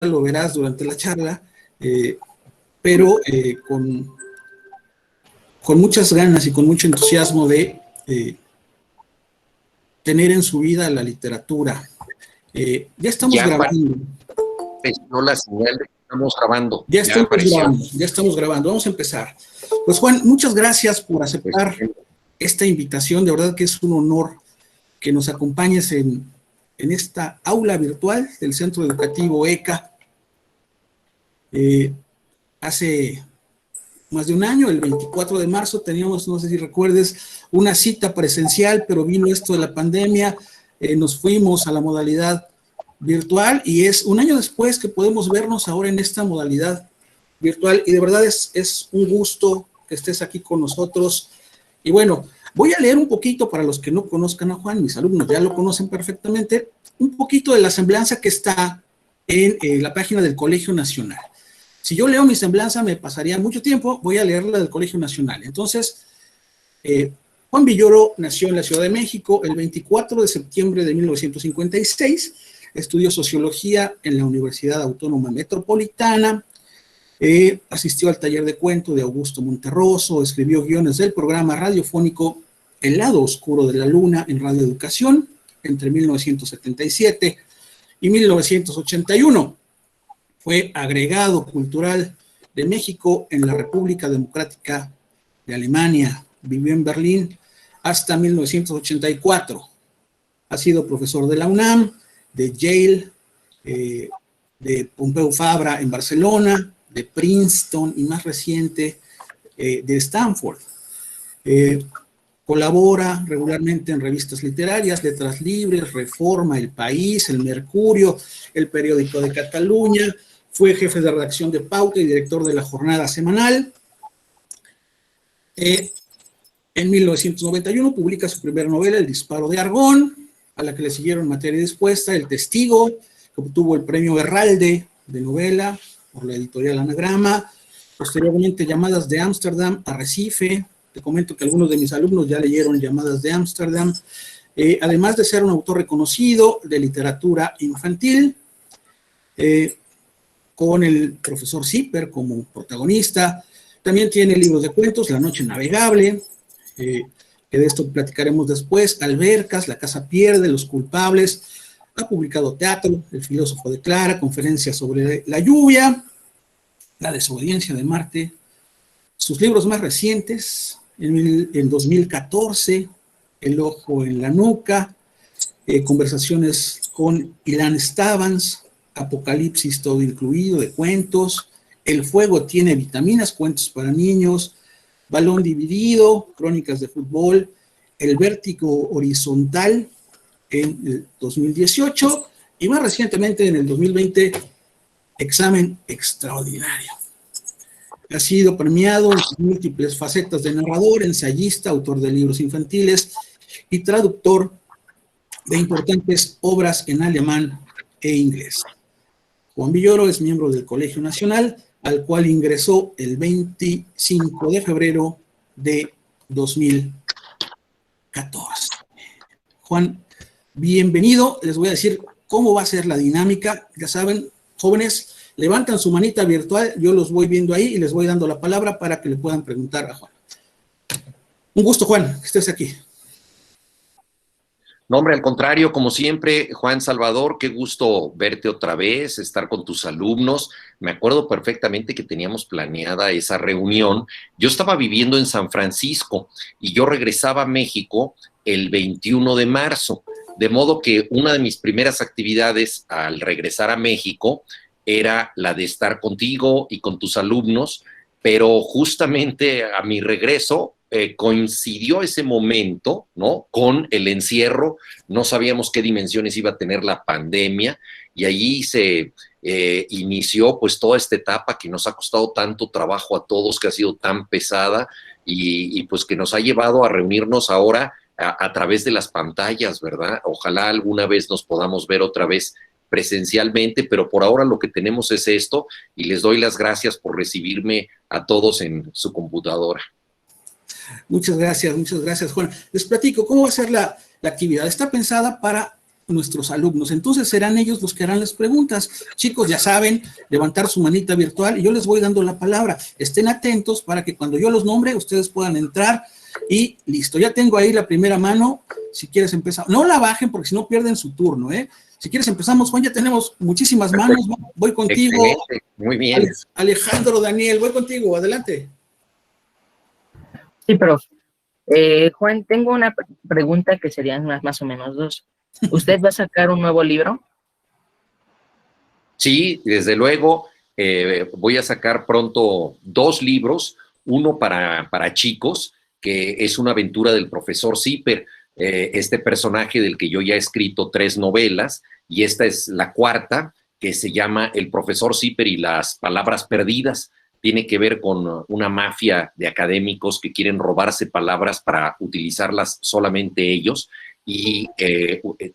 lo verás durante la charla, pero con muchas ganas y con mucho entusiasmo de tener en su vida la literatura. Ya estamos grabando. No, la señal de que estamos grabando. Ya estamos grabando. Vamos a empezar. Pues Juan, muchas gracias por aceptar esta invitación. De verdad que es un honor que nos acompañes en esta aula virtual del Centro Educativo ECA. Hace más de un año, el 24 de marzo, teníamos, no sé si recuerdes, una cita presencial, pero vino esto de la pandemia, nos fuimos a la modalidad virtual y es un año después que podemos vernos ahora en esta modalidad virtual y de verdad es un gusto que estés aquí con nosotros. Y bueno, voy a leer un poquito para los que no conozcan a Juan, mis alumnos ya lo conocen perfectamente, un poquito de la semblanza que está en la página del Colegio Nacional. Si yo leo mi semblanza me pasaría mucho tiempo, voy a leer la del Colegio Nacional. Entonces, Juan Villoro nació en la Ciudad de México el 24 de septiembre de 1956, estudió Sociología en la Universidad Autónoma Metropolitana, asistió al taller de cuento de Augusto Monterroso, escribió guiones del programa radiofónico El lado oscuro de la luna en Radio Educación entre 1977 y 1981. Fue agregado cultural de México en la República Democrática de Alemania. Vivió en Berlín hasta 1984. Ha sido profesor de la UNAM, de Yale, de Pompeu Fabra en Barcelona, de Princeton y más reciente de Stanford. Colabora regularmente en revistas literarias, Letras Libres, Reforma, El País, El Mercurio, El Periódico de Cataluña. Fue jefe de redacción de Pauta y director de La Jornada Semanal. En 1991 publica su primera novela, El Disparo de Argón, a la que le siguieron Materia y Dispuesta, El Testigo, que obtuvo el premio Herralde de novela por la editorial Anagrama. Posteriormente, Llamadas de Ámsterdam, Arrecife. Te comento que algunos de mis alumnos ya leyeron Llamadas de Ámsterdam. Además de ser un autor reconocido de literatura infantil, con el profesor Zipper como protagonista. También tiene libros de cuentos, La Noche Navegable, que de esto platicaremos después, Albercas, La Casa Pierde, Los Culpables. Ha publicado teatro, El Filósofo de Clara, conferencias sobre la lluvia, La Desobediencia de Marte. Sus libros más recientes, en 2014, El Ojo en la Nuca, Conversaciones con Ilan Stavans, Apocalipsis todo incluido, de cuentos, El Fuego tiene vitaminas, cuentos para niños, Balón dividido, Crónicas de fútbol, El Vértigo horizontal en el 2018 y más recientemente en el 2020, Examen extraordinario. Ha sido premiado en sus múltiples facetas de narrador, ensayista, autor de libros infantiles y traductor de importantes obras en alemán e inglés. Juan Villoro es miembro del Colegio Nacional, al cual ingresó el 25 de febrero de 2014. Juan, bienvenido. Les voy a decir cómo va a ser la dinámica. Ya saben, jóvenes, levantan su manita virtual, yo los voy viendo ahí y les voy dando la palabra para que le puedan preguntar a Juan. Un gusto, Juan, que estés aquí. No, hombre, al contrario, como siempre, Juan Salvador, qué gusto verte otra vez, estar con tus alumnos. Me acuerdo perfectamente que teníamos planeada esa reunión. Yo estaba viviendo en San Francisco y yo regresaba a México el 21 de marzo, de modo que una de mis primeras actividades al regresar a México era la de estar contigo y con tus alumnos, pero justamente a mi regreso coincidió ese momento, ¿no?, con el encierro. No sabíamos qué dimensiones iba a tener la pandemia y allí se inició pues toda esta etapa que nos ha costado tanto trabajo a todos, que ha sido tan pesada y pues que nos ha llevado a reunirnos ahora a través de las pantallas, ¿verdad? Ojalá alguna vez nos podamos ver otra vez presencialmente, pero por ahora lo que tenemos es esto y les doy las gracias por recibirme a todos en su computadora. Muchas gracias, Juan. Les platico cómo va a ser la actividad. Está pensada para nuestros alumnos. Entonces serán ellos los que harán las preguntas. Chicos, ya saben, levantar su manita virtual y yo les voy dando la palabra. Estén atentos para que cuando yo los nombre, ustedes puedan entrar y listo. Ya tengo ahí la primera mano. Si quieres empezar, no la bajen porque si no pierden su turno, ¿eh? Si quieres empezamos, Juan, ya tenemos muchísimas manos. Voy contigo. Excelente. Muy bien. Alejandro, Daniel, voy contigo. Adelante. Sí, pero Juan, tengo una pregunta que serían más o menos dos. ¿Usted va a sacar un nuevo libro? Sí, desde luego. Voy a sacar pronto 2 libros, uno para chicos, que es una aventura del profesor Zipper, este personaje del que yo ya he escrito 3 novelas, y esta es la 4ª, que se llama El profesor Zipper y las palabras perdidas. Tiene que ver con una mafia de académicos que quieren robarse palabras para utilizarlas solamente ellos y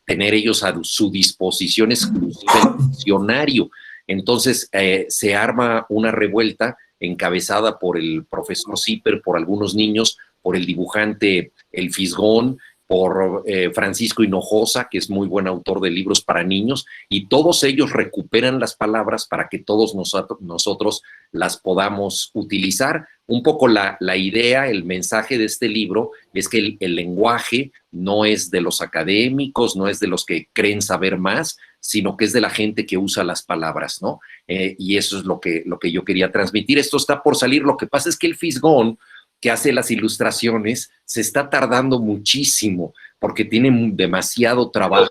tener ellos a su disposición exclusiva el diccionario. Entonces se arma una revuelta encabezada por el profesor Zipper, por algunos niños, por el dibujante El Fisgón, por Francisco Hinojosa, que es muy buen autor de libros para niños, y todos ellos recuperan las palabras para que todos nosotros las podamos utilizar. Un poco la idea, el mensaje de este libro es que el lenguaje no es de los académicos, no es de los que creen saber más, sino que es de la gente que usa las palabras, ¿no? Y eso es lo que yo quería transmitir. Esto está por salir. Lo que pasa es que el Fisgón, que hace las ilustraciones, se está tardando muchísimo porque tiene demasiado trabajo.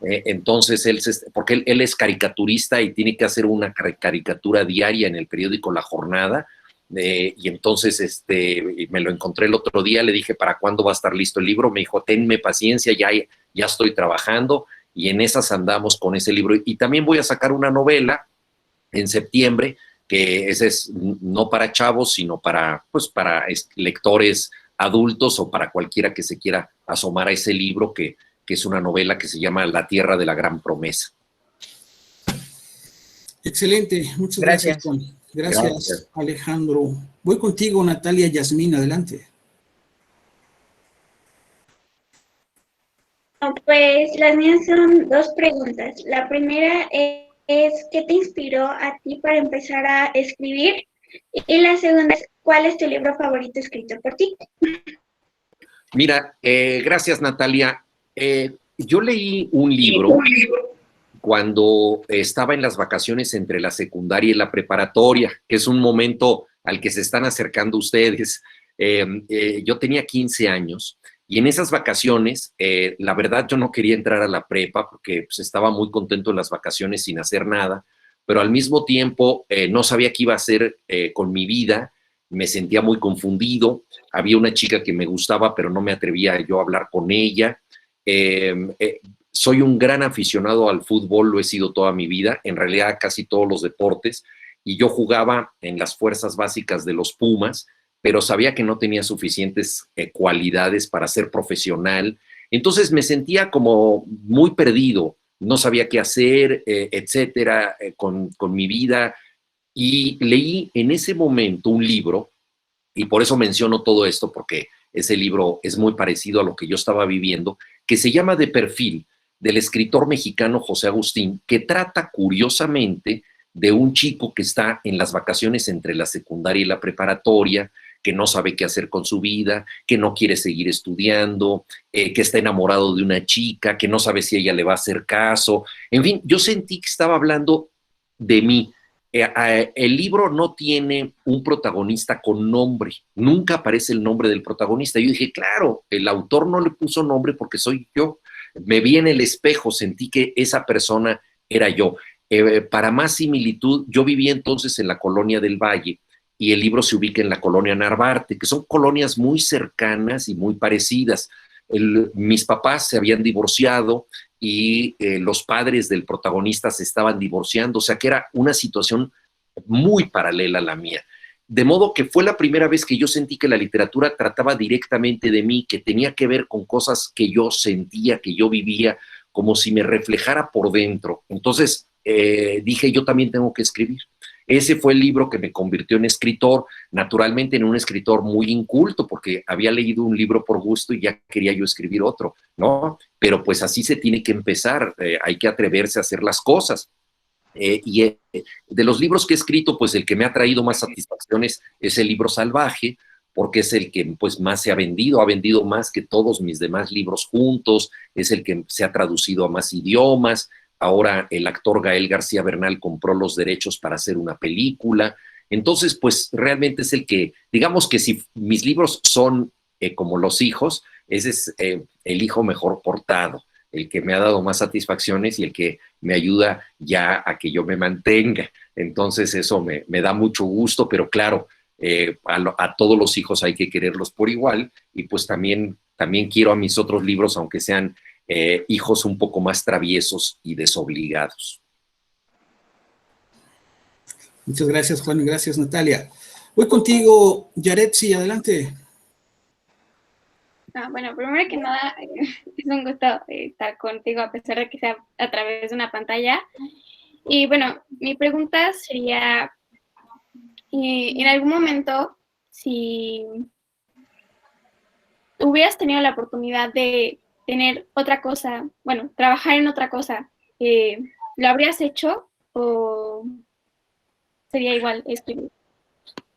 Entonces, porque él es caricaturista y tiene que hacer una caricatura diaria en el periódico La Jornada, y entonces me lo encontré el otro día, le dije, ¿para cuándo va a estar listo el libro? Me dijo, tenme paciencia, ya estoy trabajando, y en esas andamos con ese libro. Y también voy a sacar una novela en septiembre, que ese es no para chavos, sino para lectores adultos o para cualquiera que se quiera asomar a ese libro, que es una novela que se llama La Tierra de la Gran Promesa. Excelente, muchas gracias, Juan. Gracias, Alejandro. Voy contigo, Natalia Yasmín, adelante. Pues las mías son 2 preguntas. La primera es ¿qué te inspiró a ti para empezar a escribir? Y la segunda es ¿cuál es tu libro favorito escrito por ti? Mira, gracias, Natalia. Yo leí un libro cuando estaba en las vacaciones entre la secundaria y la preparatoria, que es un momento al que se están acercando ustedes. Yo tenía 15 años y en esas vacaciones, la verdad, yo no quería entrar a la prepa porque pues, estaba muy contento en las vacaciones sin hacer nada, pero al mismo tiempo no sabía qué iba a hacer con mi vida, me sentía muy confundido. Había una chica que me gustaba, pero no me atrevía yo a hablar con ella. Soy un gran aficionado al fútbol, lo he sido toda mi vida, en realidad casi todos los deportes, y yo jugaba en las fuerzas básicas de los Pumas, pero sabía que no tenía suficientes cualidades para ser profesional. Entonces me sentía como muy perdido, no sabía qué hacer, etcétera, con mi vida. Y leí en ese momento un libro, y por eso menciono todo esto, porque ese libro es muy parecido a lo que yo estaba viviendo, que se llama De Perfil, del escritor mexicano José Agustín, que trata curiosamente de un chico que está en las vacaciones entre la secundaria y la preparatoria, que no sabe qué hacer con su vida, que no quiere seguir estudiando, que está enamorado de una chica, que no sabe si ella le va a hacer caso. En fin, yo sentí que estaba hablando de mí. El libro no tiene un protagonista con nombre, nunca aparece el nombre del protagonista. Yo dije, claro, el autor no le puso nombre porque soy yo. Me vi en el espejo, sentí que esa persona era yo. Para más similitud, yo vivía entonces en la colonia del Valle y el libro se ubica en la colonia Narvarte, que son colonias muy cercanas y muy parecidas. Mis papás se habían divorciado y los padres del protagonista se estaban divorciando, o sea que era una situación muy paralela a la mía. De modo que fue la primera vez que yo sentí que la literatura trataba directamente de mí, que tenía que ver con cosas que yo sentía, que yo vivía, como si me reflejara por dentro. Entonces dije, yo también tengo que escribir. Ese fue el libro que me convirtió en escritor, naturalmente en un escritor muy inculto, porque había leído un libro por gusto y ya quería yo escribir otro, ¿no? Pero pues así se tiene que empezar, hay que atreverse a hacer las cosas. De los libros que he escrito, pues el que me ha traído más satisfacciones es el libro Salvaje, porque es el que pues más se ha vendido más que todos mis demás libros juntos, es el que se ha traducido a más idiomas. Ahora el actor Gael García Bernal compró los derechos para hacer una película. Entonces, pues realmente es el que, digamos que si mis libros son como los hijos, ese es el hijo mejor portado, el que me ha dado más satisfacciones y el que me ayuda ya a que yo me mantenga. Entonces eso me da mucho gusto, pero claro, a todos los hijos hay que quererlos por igual, y pues también quiero a mis otros libros, aunque sean hijos un poco más traviesos y desobligados. Muchas gracias, Juan, y gracias, Natalia. Voy contigo, Yaretsi, adelante. Bueno, primero que nada, es un gusto estar contigo a pesar de que sea a través de una pantalla. Y bueno, mi pregunta sería, en algún momento, si hubieras tenido la oportunidad de tener otra cosa, bueno, trabajar en otra cosa, ¿lo habrías hecho o sería igual escribir?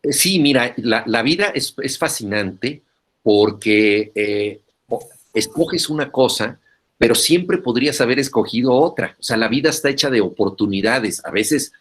Sí, mira, la vida es fascinante porque escoges una cosa, pero siempre podrías haber escogido otra. O sea, la vida está hecha de oportunidades. A veces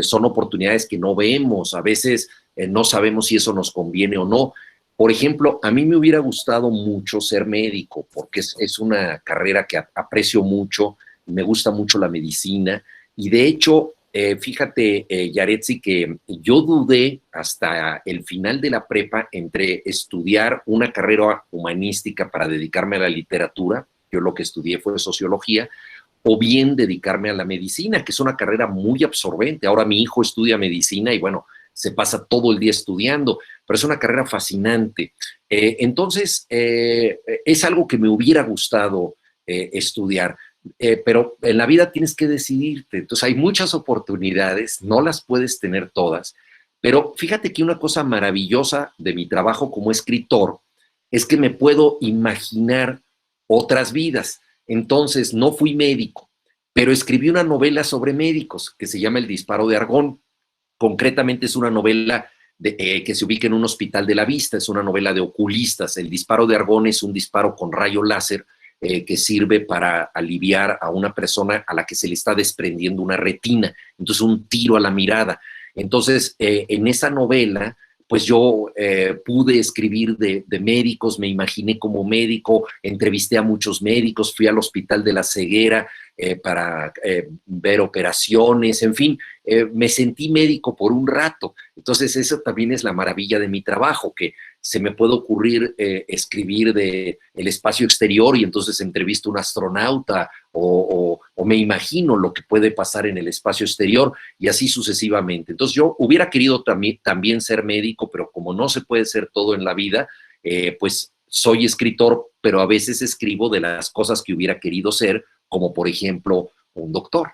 son oportunidades que no vemos, a veces no sabemos si eso nos conviene o no. Por ejemplo, a mí me hubiera gustado mucho ser médico, porque es una carrera que aprecio mucho, me gusta mucho la medicina, y de hecho, fíjate, Yaretsi, que yo dudé hasta el final de la prepa entre estudiar una carrera humanística para dedicarme a la literatura, yo lo que estudié fue sociología, o bien dedicarme a la medicina, que es una carrera muy absorbente. Ahora mi hijo estudia medicina y bueno, se pasa todo el día estudiando, pero es una carrera fascinante. Entonces, es algo que me hubiera gustado estudiar. Pero en la vida tienes que decidirte. Entonces hay muchas oportunidades, no las puedes tener todas, pero fíjate que una cosa maravillosa de mi trabajo como escritor es que me puedo imaginar otras vidas. Entonces no fui médico, pero escribí una novela sobre médicos que se llama El disparo de Argón. Concretamente es una novela que se ubica en un hospital de la vista, es una novela de oculistas. El disparo de Argón es un disparo con rayo láser que sirve para aliviar a una persona a la que se le está desprendiendo una retina, entonces un tiro a la mirada. Entonces, en esa novela, pues yo pude escribir de médicos, me imaginé como médico, entrevisté a muchos médicos, fui al Hospital de la Ceguera para ver operaciones, en fin, me sentí médico por un rato. Entonces eso también es la maravilla de mi trabajo, que se me puede ocurrir escribir de el espacio exterior y entonces entrevisto a un astronauta o me imagino lo que puede pasar en el espacio exterior y así sucesivamente. Entonces yo hubiera querido también ser médico, pero como no se puede ser todo en la vida, pues soy escritor, pero a veces escribo de las cosas que hubiera querido ser, como por ejemplo un doctor.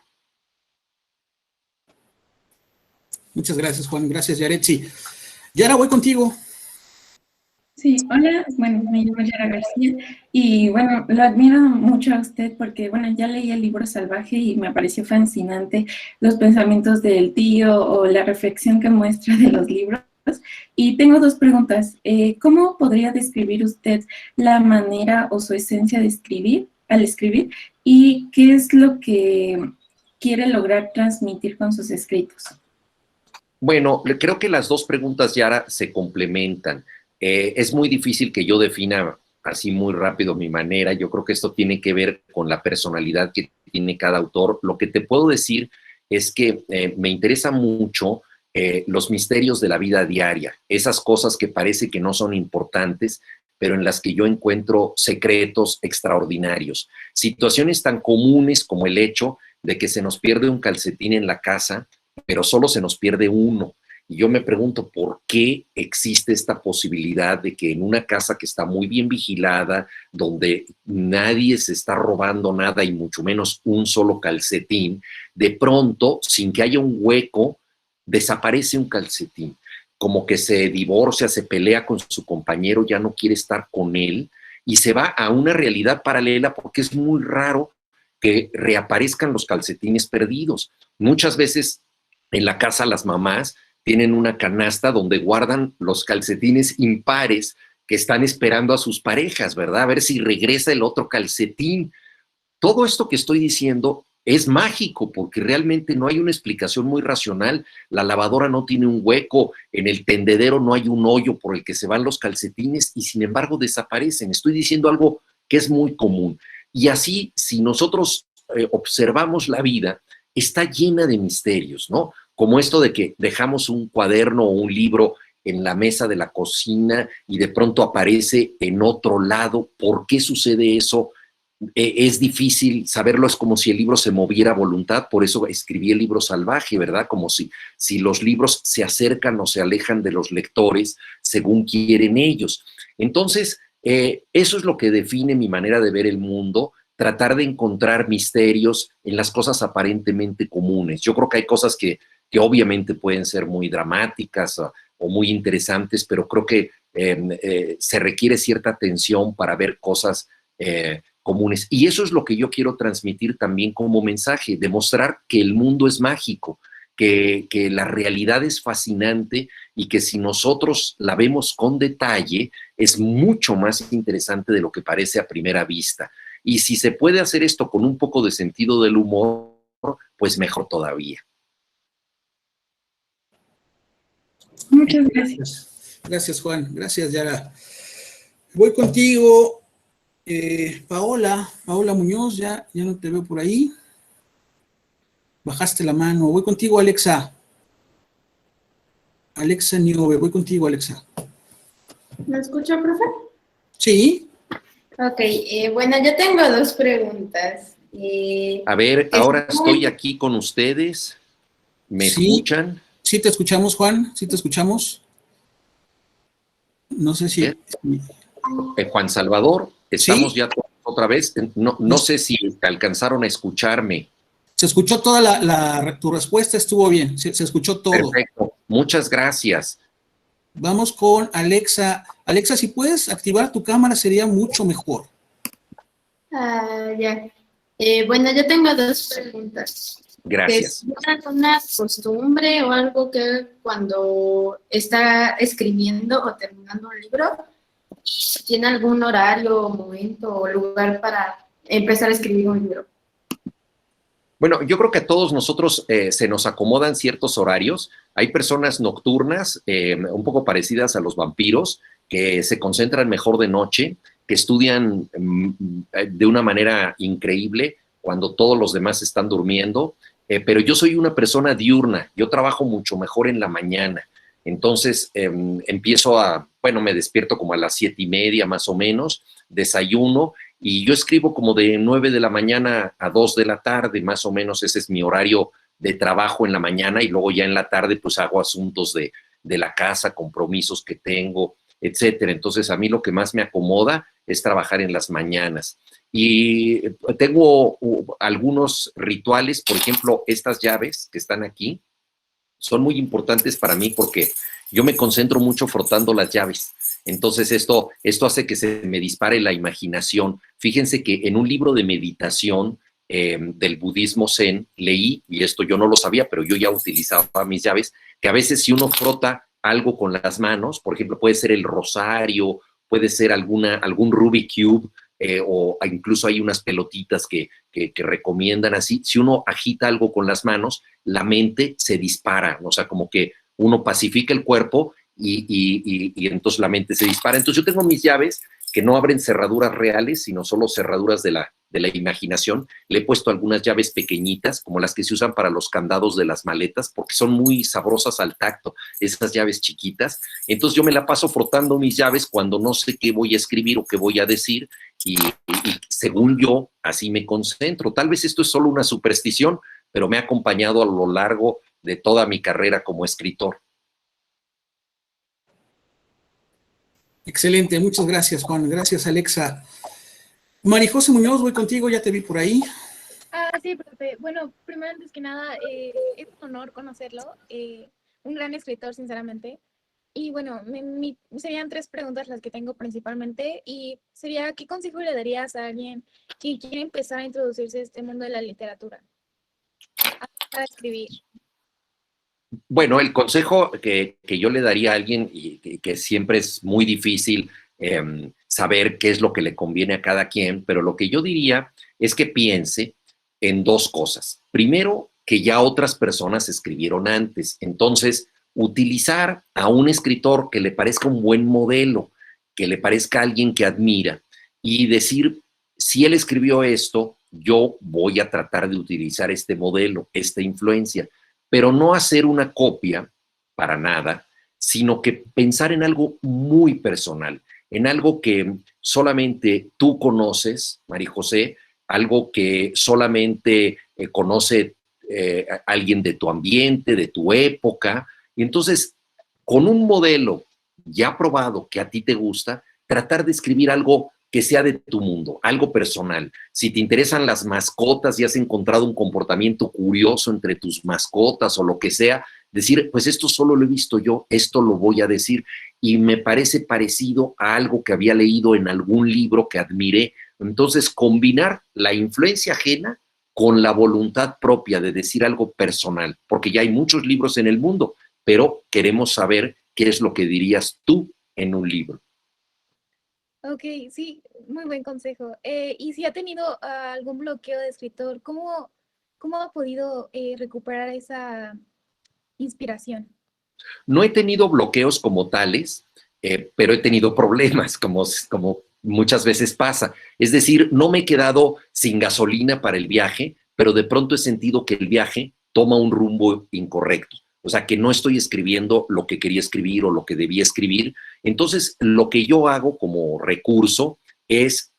Muchas gracias, Juan. Gracias, Yaretsi. Yara, voy contigo. Sí, hola, bueno, me llamo Yara García y bueno, lo admiro mucho a usted porque bueno, ya leí el libro Salvaje y me pareció fascinante los pensamientos del tío o la reflexión que muestra de los libros. Y tengo dos preguntas. ¿Cómo podría describir usted la manera o su esencia de escribir, al escribir? ¿Y qué es lo que quiere lograr transmitir con sus escritos? Bueno, creo que las dos preguntas, Yara, se complementan. Es muy difícil que yo defina así muy rápido mi manera. Yo creo que esto tiene que ver con la personalidad que tiene cada autor. Lo que te puedo decir es que me interesa mucho los misterios de la vida diaria, esas cosas que parece que no son importantes, pero en las que yo encuentro secretos extraordinarios. Situaciones tan comunes como el hecho de que se nos pierde un calcetín en la casa, pero solo se nos pierde uno. Y yo me pregunto por qué existe esta posibilidad de que en una casa que está muy bien vigilada, donde nadie se está robando nada y mucho menos un solo calcetín, de pronto, sin que haya un hueco, desaparece un calcetín, como que se divorcia, se pelea con su compañero, ya no quiere estar con él y se va a una realidad paralela porque es muy raro que reaparezcan los calcetines perdidos. Muchas veces en la casa las mamás tienen una canasta donde guardan los calcetines impares que están esperando a sus parejas, ¿verdad? A ver si regresa el otro calcetín. Todo esto que estoy diciendo es mágico porque realmente no hay una explicación muy racional. La lavadora no tiene un hueco, en el tendedero no hay un hoyo por el que se van los calcetines y sin embargo desaparecen. Estoy diciendo algo que es muy común. Y así, si nosotros observamos la vida, está llena de misterios, ¿no? Como esto de que dejamos un cuaderno o un libro en la mesa de la cocina y de pronto aparece en otro lado. ¿Por qué sucede eso? Es difícil saberlo, es como si el libro se moviera a voluntad, por eso escribí el libro Salvaje, ¿verdad? Como si los libros se acercan o se alejan de los lectores según quieren ellos. Entonces, eso es lo que define mi manera de ver el mundo, tratar de encontrar misterios en las cosas aparentemente comunes. Yo creo que hay cosas que obviamente pueden ser muy dramáticas o muy interesantes, pero creo que se requiere cierta atención para ver cosas comunes. Y eso es lo que yo quiero transmitir también como mensaje, demostrar que el mundo es mágico, que la realidad es fascinante y que si nosotros la vemos con detalle, es mucho más interesante de lo que parece a primera vista. Y si se puede hacer esto con un poco de sentido del humor, pues mejor todavía. Muchas gracias. Gracias, Juan. Gracias, Yara. Voy contigo, Paola Muñoz, ya no te veo por ahí. Bajaste la mano. Voy contigo, Alexa. Alexa Niove, voy contigo, Alexa. ¿Me escucha, profe? Sí. Ok, bueno, yo tengo dos preguntas. A ver, ahora estoy aquí con ustedes. ¿Me escuchan? Sí, te escuchamos, Juan. Sí, te escuchamos. No sé si... Juan Salvador, estamos ¿Sí? ya otra vez. No sé si alcanzaron a escucharme. Se escuchó toda tu respuesta, estuvo bien. Se escuchó todo. Perfecto. Muchas gracias. Vamos con Alexa. Alexa, si puedes activar tu cámara sería mucho mejor. Ya. Bueno, yo tengo dos preguntas. Gracias. ¿Es una costumbre o algo que cuando está escribiendo o terminando un libro, y tiene algún horario, momento o lugar para empezar a escribir un libro? Bueno, yo creo que a todos nosotros se nos acomodan ciertos horarios. Hay personas nocturnas, un poco parecidas a los vampiros, que se concentran mejor de noche, que estudian de una manera increíble cuando todos los demás están durmiendo. Pero yo soy una persona diurna, yo trabajo mucho mejor en la mañana. Entonces me despierto como a las 7:30 más o menos, desayuno y yo escribo como de 9 de la mañana a 2 de la tarde, más o menos ese es mi horario de trabajo en la mañana y luego ya en la tarde pues hago asuntos de la casa, compromisos que tengo, etcétera. Entonces a mí lo que más me acomoda es trabajar en las mañanas. Y tengo algunos rituales, por ejemplo, estas llaves que están aquí, son muy importantes para mí porque yo me concentro mucho frotando las llaves. Entonces esto hace que se me dispare la imaginación. Fíjense que en un libro de meditación del budismo zen leí, y esto yo no lo sabía, pero yo ya utilizaba mis llaves, que a veces si uno frota algo con las manos, por ejemplo, puede ser el rosario, puede ser algún Rubik Cube, o incluso hay unas pelotitas que recomiendan así. Si uno agita algo con las manos, la mente se dispara, o sea, como que uno pacifica el cuerpo y entonces la mente se dispara. Entonces yo tengo mis llaves que no abren cerraduras reales, sino solo cerraduras de la imaginación. Le he puesto algunas llaves pequeñitas, como las que se usan para los candados de las maletas, porque son muy sabrosas al tacto, esas llaves chiquitas. Entonces yo me la paso frotando mis llaves cuando no sé qué voy a escribir o qué voy a decir, y según yo, así me concentro. Tal vez esto es solo una superstición, pero me ha acompañado a lo largo de toda mi carrera como escritor. Excelente, muchas gracias, Juan. Gracias, Alexa. María José Muñoz, voy contigo, ya te vi por ahí. Sí, profe. Bueno, primero, antes que nada, es un honor conocerlo. Un gran escritor, sinceramente. Y bueno, serían 3 preguntas las que tengo principalmente. Y sería, ¿qué consejo le darías a alguien que quiere empezar a introducirse a este mundo de la literatura? Para escribir. Bueno, el consejo que yo le daría a alguien, y que siempre es muy difícil saber qué es lo que le conviene a cada quien, pero lo que yo diría es que piense en 2 cosas. Primero, que ya otras personas escribieron antes. Entonces, utilizar a un escritor que le parezca un buen modelo, que le parezca alguien que admira, y decir, si él escribió esto, yo voy a tratar de utilizar este modelo, esta influencia, pero no hacer una copia para nada, sino que pensar en algo muy personal, en algo que solamente tú conoces, María José, algo que solamente conoce alguien de tu ambiente, de tu época. Y entonces, con un modelo ya probado que a ti te gusta, tratar de escribir algo que sea de tu mundo, algo personal. Si te interesan las mascotas y has encontrado un comportamiento curioso entre tus mascotas o lo que sea, decir, pues esto solo lo he visto yo, esto lo voy a decir, y me parece parecido a algo que había leído en algún libro que admiré. Entonces, combinar la influencia ajena con la voluntad propia de decir algo personal, porque ya hay muchos libros en el mundo, pero queremos saber qué es lo que dirías tú en un libro. Ok, sí, muy buen consejo. Y si ha tenido algún bloqueo de escritor, ¿cómo ha podido recuperar esa inspiración? No he tenido bloqueos como tales, pero he tenido problemas, como muchas veces pasa. Es decir, no me he quedado sin gasolina para el viaje, pero de pronto he sentido que el viaje toma un rumbo incorrecto. O sea, que no estoy escribiendo lo que quería escribir o lo que debía escribir. Entonces, lo que yo hago como recurso es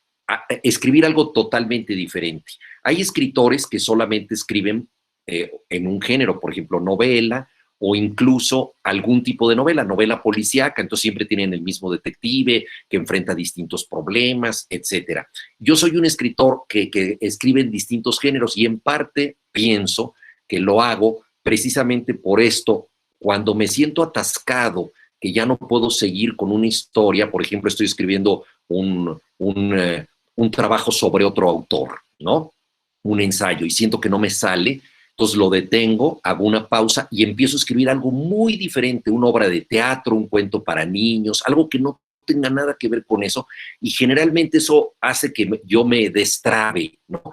escribir algo totalmente diferente. Hay escritores que solamente escriben en un género, por ejemplo, novela, o incluso algún tipo de novela policíaca, entonces siempre tienen el mismo detective que enfrenta distintos problemas, etcétera. Yo soy un escritor que escribe en distintos géneros y en parte pienso que lo hago precisamente por esto. Cuando me siento atascado, que ya no puedo seguir con una historia, por ejemplo, estoy escribiendo un trabajo sobre otro autor, ¿no? Un ensayo, y siento que no me sale, entonces lo detengo, hago una pausa y empiezo a escribir algo muy diferente, una obra de teatro, un cuento para niños, algo que no tenga nada que ver con eso, y generalmente eso hace que yo me destrabe, ¿no?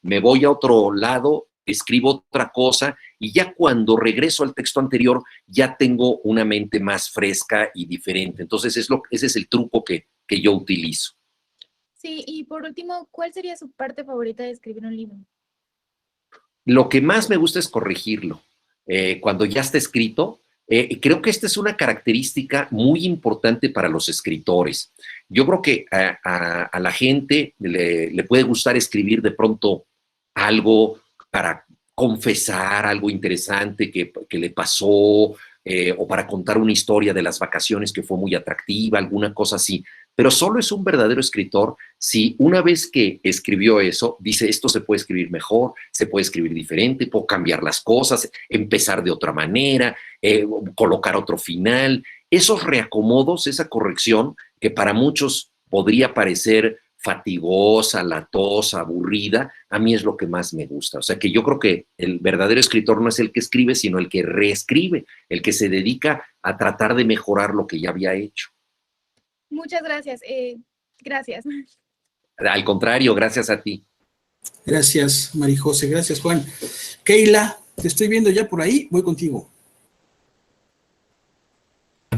Me voy a otro lado, escribo otra cosa, y ya cuando regreso al texto anterior, ya tengo una mente más fresca y diferente. Entonces ese es el truco que yo utilizo. Sí, y por último, ¿cuál sería su parte favorita de escribir un libro? Lo que más me gusta es corregirlo. Cuando ya está escrito, creo que esta es una característica muy importante para los escritores. Yo creo que a la gente le puede gustar escribir de pronto algo para confesar algo interesante que le pasó, o para contar una historia de las vacaciones que fue muy atractiva, alguna cosa así. Pero solo es un verdadero escritor si una vez que escribió eso, dice, esto se puede escribir mejor, se puede escribir diferente, puedo cambiar las cosas, empezar de otra manera, colocar otro final. Esos reacomodos, esa corrección, que para muchos podría parecer fatigosa, latosa, aburrida, a mí es lo que más me gusta. O sea que yo creo que el verdadero escritor no es el que escribe, sino el que reescribe, el que se dedica a tratar de mejorar lo que ya había hecho. Muchas gracias. Gracias. Al contrario, gracias a ti. Gracias, María José. Gracias, Juan. Keila, te estoy viendo ya por ahí. Voy contigo.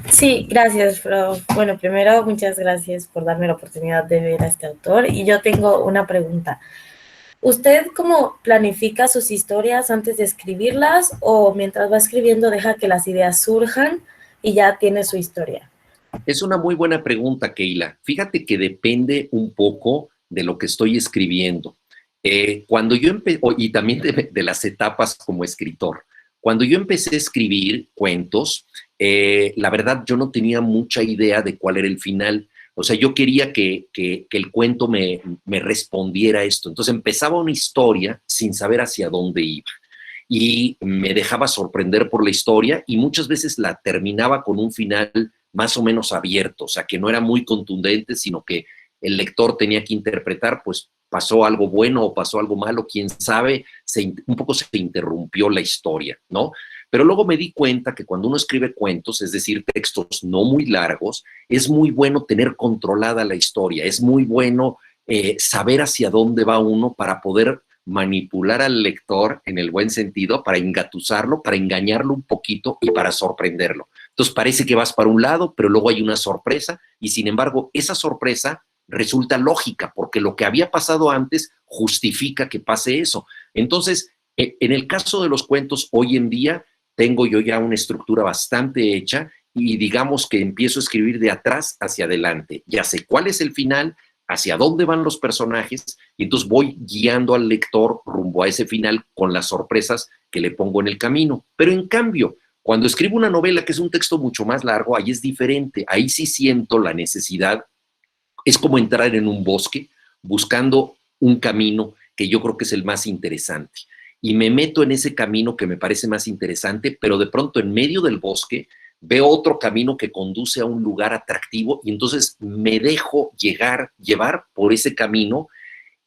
Sí, gracias, prof. Bueno, primero, muchas gracias por darme la oportunidad de ver a este autor. Y yo tengo una pregunta. ¿Usted cómo planifica sus historias antes de escribirlas o mientras va escribiendo deja que las ideas surjan y ya tiene su historia? Es una muy buena pregunta, Keila. Fíjate que depende un poco de lo que estoy escribiendo. Cuando yo empecé, y también de las etapas como escritor, cuando yo empecé a escribir cuentos, la verdad yo no tenía mucha idea de cuál era el final, O sea, yo quería que el cuento me respondiera a esto. Entonces empezaba una historia sin saber hacia dónde iba. Y me dejaba sorprender por la historia y muchas veces la terminaba con un final más o menos abierto, o sea, que no era muy contundente, sino que el lector tenía que interpretar, pues pasó algo bueno o pasó algo malo, quién sabe, un poco se interrumpió la historia, ¿no? Pero luego me di cuenta que cuando uno escribe cuentos, es decir, textos no muy largos, es muy bueno tener controlada la historia, es muy bueno saber hacia dónde va uno para poder manipular al lector en el buen sentido, para engatusarlo, para engañarlo un poquito y para sorprenderlo. Entonces parece que vas para un lado, pero luego hay una sorpresa y sin embargo esa sorpresa resulta lógica porque lo que había pasado antes justifica que pase eso. Entonces, en el caso de los cuentos, hoy en día tengo yo ya una estructura bastante hecha y digamos que empiezo a escribir de atrás hacia adelante. Ya sé cuál es el final, hacia dónde van los personajes y entonces voy guiando al lector rumbo a ese final con las sorpresas que le pongo en el camino. Pero en cambio, cuando escribo una novela que es un texto mucho más largo, ahí es diferente. Ahí sí siento la necesidad. Es como entrar en un bosque buscando un camino que yo creo que es el más interesante. Y me meto en ese camino que me parece más interesante, pero de pronto en medio del bosque veo otro camino que conduce a un lugar atractivo y entonces me dejo llevar por ese camino,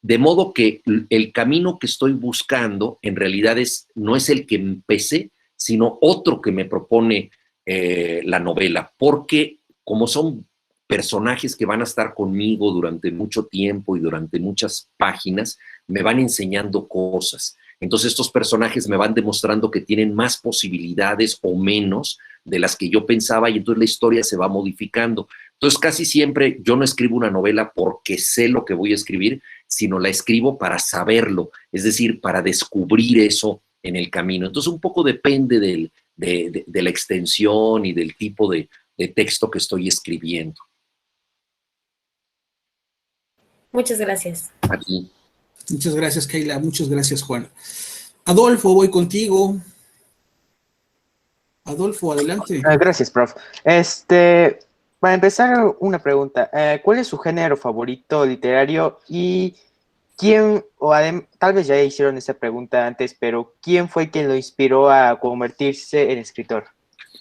de modo que el camino que estoy buscando en realidad no es el que empecé, sino otro que me propone la novela, porque como son personajes que van a estar conmigo durante mucho tiempo y durante muchas páginas, me van enseñando cosas. Entonces estos personajes me van demostrando que tienen más posibilidades o menos de las que yo pensaba y entonces la historia se va modificando. Entonces casi siempre yo no escribo una novela porque sé lo que voy a escribir, sino la escribo para saberlo, es decir, para descubrir eso en el camino. Entonces un poco depende de la extensión y del tipo de texto que estoy escribiendo. Muchas gracias. Aquí. Muchas gracias, Keila. Muchas gracias, Juan. Adolfo, voy contigo. Adolfo, adelante. Gracias, prof. Para empezar, una pregunta. ¿Cuál es su género favorito literario y quién, tal vez ya hicieron esa pregunta antes, pero quién fue quien lo inspiró a convertirse en escritor?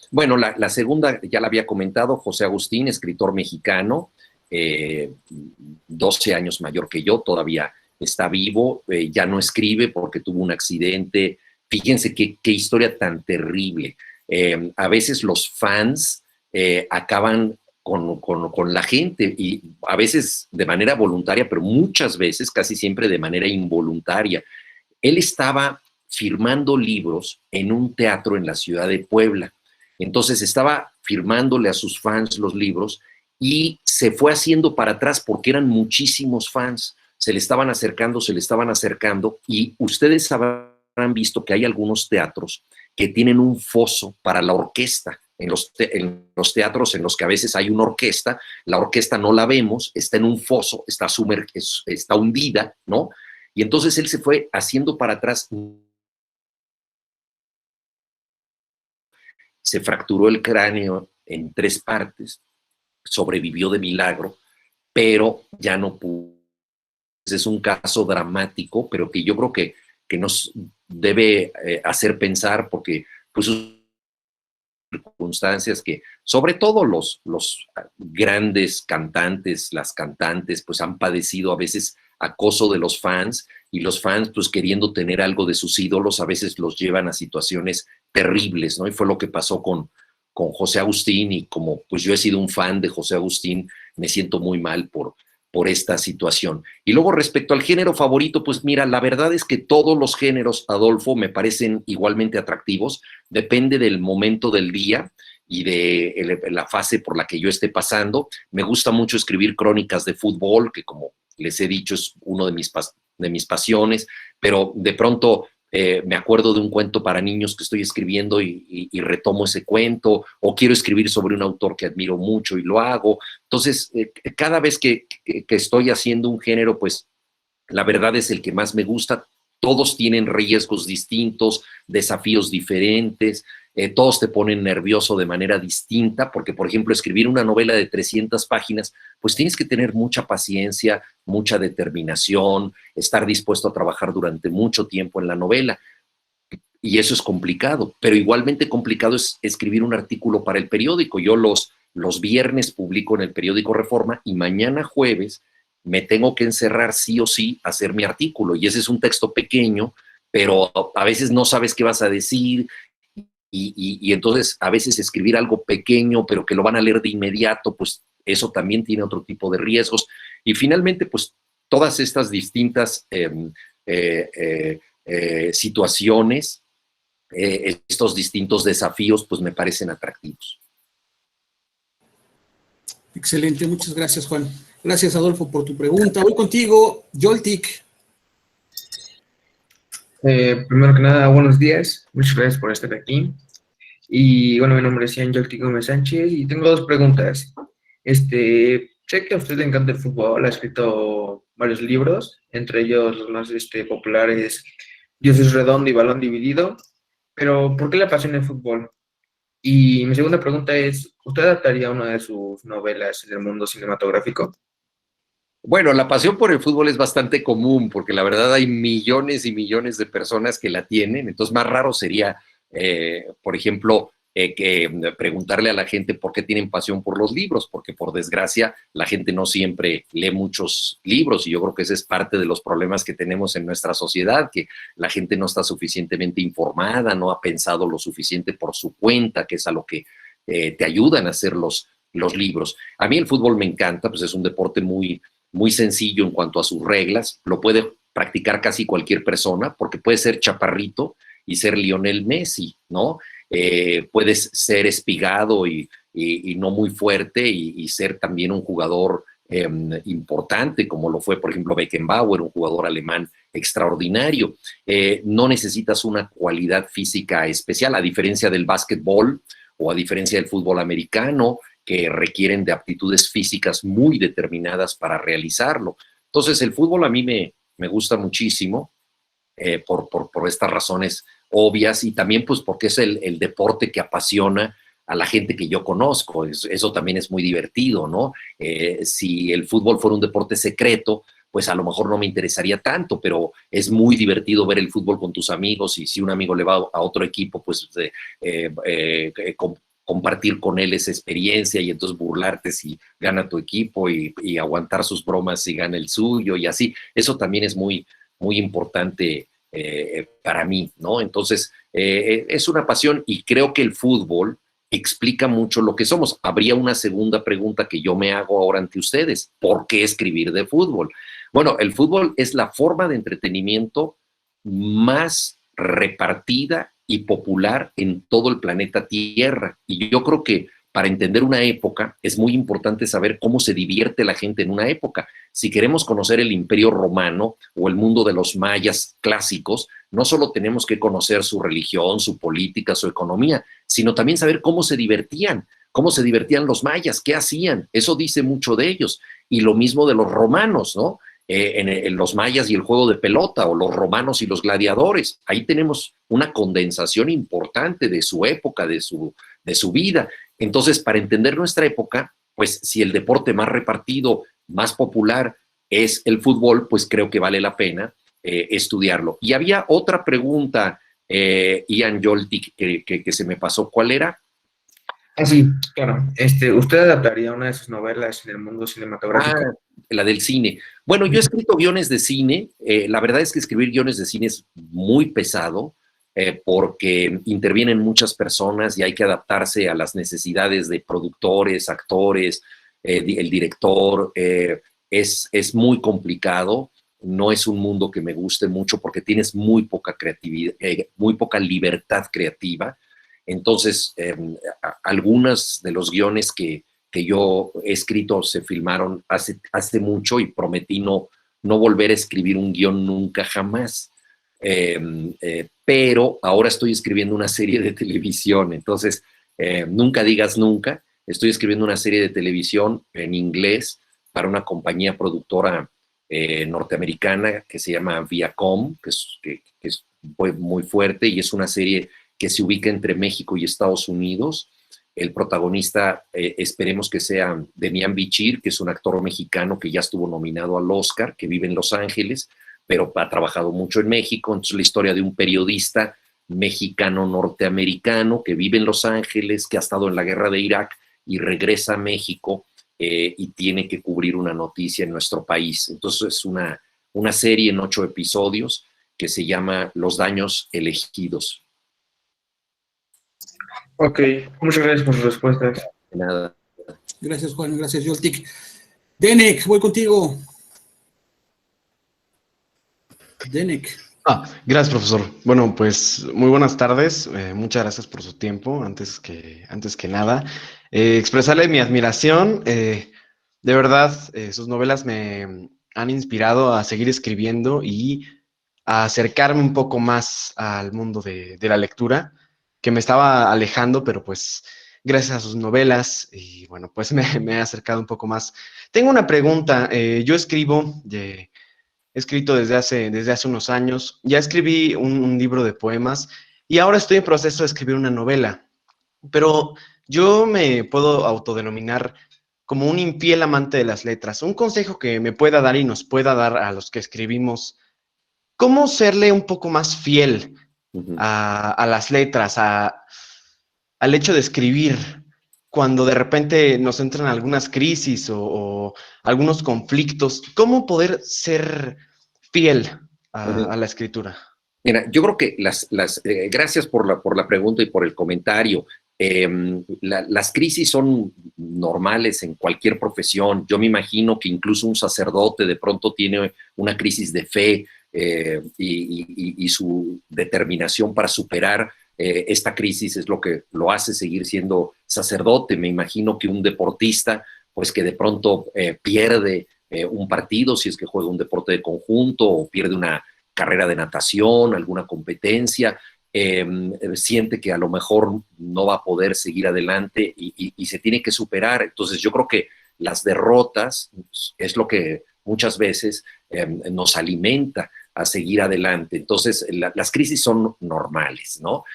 Bueno, la segunda ya la había comentado, José Agustín, escritor mexicano, 12 años mayor que yo, todavía está vivo, ya no escribe porque tuvo un accidente. Fíjense qué historia tan terrible. A veces los fans acaban con la gente y a veces de manera voluntaria, pero muchas veces, casi siempre de manera involuntaria. Él estaba firmando libros en un teatro en la ciudad de Puebla. Entonces estaba firmándole a sus fans los libros y se fue haciendo para atrás porque eran muchísimos fans. Se le estaban acercando y ustedes habrán visto que hay algunos teatros que tienen un foso para la orquesta. En los teatros en los que a veces hay una orquesta, la orquesta no la vemos, está en un foso, está hundida, ¿no? Y entonces él se fue haciendo para atrás. Se fracturó el cráneo en 3 partes, sobrevivió de milagro, pero ya no pudo. Es un caso dramático, pero que yo creo que nos debe hacer pensar porque pues circunstancias que, sobre todo los grandes cantantes, las cantantes, pues han padecido a veces acoso de los fans y los fans, pues queriendo tener algo de sus ídolos, a veces los llevan a situaciones terribles, ¿no? Y fue lo que pasó con José Agustín y como pues yo he sido un fan de José Agustín, me siento muy mal por esta situación. Y luego respecto al género favorito, pues mira, la verdad es que todos los géneros, Adolfo, me parecen igualmente atractivos, depende del momento del día y de la fase por la que yo esté pasando. Me gusta mucho escribir crónicas de fútbol, que como les he dicho es uno de mis pasiones, pero de pronto me acuerdo de un cuento para niños que estoy escribiendo y retomo ese cuento, o quiero escribir sobre un autor que admiro mucho y lo hago. Entonces, cada vez que estoy haciendo un género, pues la verdad es el que más me gusta. Todos tienen riesgos distintos, desafíos diferentes. todos te ponen nervioso de manera distinta, porque, por ejemplo, escribir una novela de 300 páginas, pues tienes que tener mucha paciencia, mucha determinación, estar dispuesto a trabajar durante mucho tiempo en la novela. Y eso es complicado, pero igualmente complicado es escribir un artículo para el periódico. Yo los viernes publico en el periódico Reforma y mañana jueves me tengo que encerrar sí o sí a hacer mi artículo. Y ese es un texto pequeño, pero a veces no sabes qué vas a decir y entonces a veces escribir algo pequeño, pero que lo van a leer de inmediato, pues eso también tiene otro tipo de riesgos. Y finalmente, pues todas estas distintas situaciones, estos distintos desafíos, pues me parecen atractivos. Excelente, muchas gracias, Juan. Gracias, Adolfo, por tu pregunta. Voy contigo, Joltik. Primero que nada, buenos días. Muchas gracias por estar aquí. Y bueno, mi nombre es Ian Joltik Gómez Sánchez y tengo dos preguntas. Sé que a usted le encanta el fútbol, ha escrito varios libros, entre ellos los más populares, Dios es redondo y balón dividido, pero ¿por qué le apasiona el fútbol? Y mi segunda pregunta es, ¿usted adaptaría una de sus novelas en el mundo cinematográfico? Bueno, la pasión por el fútbol es bastante común, porque la verdad hay millones y millones de personas que la tienen, entonces más raro sería, por ejemplo, que preguntarle a la gente por qué tienen pasión por los libros, porque por desgracia la gente no siempre lee muchos libros y yo creo que ese es parte de los problemas que tenemos en nuestra sociedad, que la gente no está suficientemente informada, no ha pensado lo suficiente por su cuenta, que es a lo que te ayudan a hacer los libros. A mí el fútbol me encanta, pues es un deporte muy sencillo en cuanto a sus reglas, lo puede practicar casi cualquier persona, porque puede ser chaparrito y ser Lionel Messi, ¿no? Puedes ser espigado y no muy fuerte y ser también un jugador importante, como lo fue, por ejemplo, Beckenbauer, un jugador alemán extraordinario. No necesitas una cualidad física especial, a diferencia del básquetbol o a diferencia del fútbol americano, que requieren de aptitudes físicas muy determinadas para realizarlo. Entonces, el fútbol a mí me gusta muchísimo por estas razones obvias y también pues porque es el deporte que apasiona a la gente que yo conozco. Eso también es muy divertido, ¿no? Si el fútbol fuera un deporte secreto, pues a lo mejor no me interesaría tanto, pero es muy divertido ver el fútbol con tus amigos y si un amigo le va a otro equipo, pues compartir con él esa experiencia y entonces burlarte si gana tu equipo y aguantar sus bromas si gana el suyo y así. Eso también es muy importante para mí, ¿no? Entonces, es una pasión y creo que el fútbol explica mucho lo que somos. Habría una segunda pregunta que yo me hago ahora ante ustedes. ¿Por qué escribir de fútbol? Bueno, el fútbol es la forma de entretenimiento más repartida y popular en todo el planeta Tierra. Y yo creo que para entender una época es muy importante saber cómo se divierte la gente en una época. Si queremos conocer el Imperio Romano o el mundo de los mayas clásicos, no solo tenemos que conocer su religión, su política, su economía, sino también saber cómo se divertían los mayas, qué hacían. Eso dice mucho de ellos. Y lo mismo de los romanos, ¿no? En los mayas y el juego de pelota, o los romanos y los gladiadores. Ahí tenemos una condensación importante de su época, de su vida. Entonces, para entender nuestra época, pues si el deporte más repartido, más popular es el fútbol, pues creo que vale la pena estudiarlo. Y había otra pregunta, Ian Joltik, que se me pasó. ¿Cuál era? Ah, sí, claro. ¿Usted adaptaría una de sus novelas en el mundo cinematográfico? La del cine. Bueno, yo he escrito guiones de cine. La verdad es que escribir guiones de cine es muy pesado porque intervienen muchas personas y hay que adaptarse a las necesidades de productores, actores, el director. Es muy complicado. No es un mundo que me guste mucho porque tienes muy poca creatividad, muy poca libertad creativa. Entonces, algunos de los guiones que yo he escrito se filmaron hace mucho y prometí no volver a escribir un guión nunca jamás. Pero ahora estoy escribiendo una serie de televisión, entonces nunca digas nunca. Estoy escribiendo una serie de televisión en inglés para una compañía productora norteamericana que se llama Viacom, que es muy fuerte y es una serie que se ubica entre México y Estados Unidos. El protagonista, esperemos que sea Demián Bichir, que es un actor mexicano que ya estuvo nominado al Oscar, que vive en Los Ángeles, pero ha trabajado mucho en México. Entonces, la historia de un periodista mexicano-norteamericano que vive en Los Ángeles, que ha estado en la guerra de Irak y regresa a México y tiene que cubrir una noticia en nuestro país. Entonces, es una serie en 8 episodios que se llama Los Daños Elegidos. Ok, muchas gracias por sus respuestas. De nada. Gracias, Juan. Gracias, Yoltik. Denek, voy contigo. Denek. Gracias, profesor. Bueno, pues muy buenas tardes. Muchas gracias por su tiempo. Antes que nada, expresarle mi admiración. De verdad, sus novelas me han inspirado a seguir escribiendo y a acercarme un poco más al mundo de la lectura, que me estaba alejando, pero pues gracias a sus novelas y bueno, pues me he acercado un poco más. Tengo una pregunta. Yo he escrito desde hace unos años. Ya escribí un libro de poemas y ahora estoy en proceso de escribir una novela. Pero yo me puedo autodenominar como un infiel amante de las letras. Un consejo que me pueda dar y nos pueda dar a los que escribimos, ¿cómo serle un poco más fiel a las letras, al hecho de escribir, cuando de repente nos entran algunas crisis o algunos conflictos? ¿Cómo poder ser fiel a la escritura? Mira, yo creo que gracias por la pregunta y por el comentario. Las crisis son normales en cualquier profesión. Yo me imagino que incluso un sacerdote de pronto tiene una crisis de fe y su determinación para superar esta crisis es lo que lo hace seguir siendo sacerdote. Me imagino que un deportista, pues que de pronto pierde un partido, si es que juega un deporte de conjunto, o pierde una carrera de natación, alguna competencia, siente que a lo mejor no va a poder seguir adelante y se tiene que superar. Entonces yo creo que las derrotas es lo que muchas veces nos alimenta a seguir adelante. Entonces las crisis son normales, ¿no?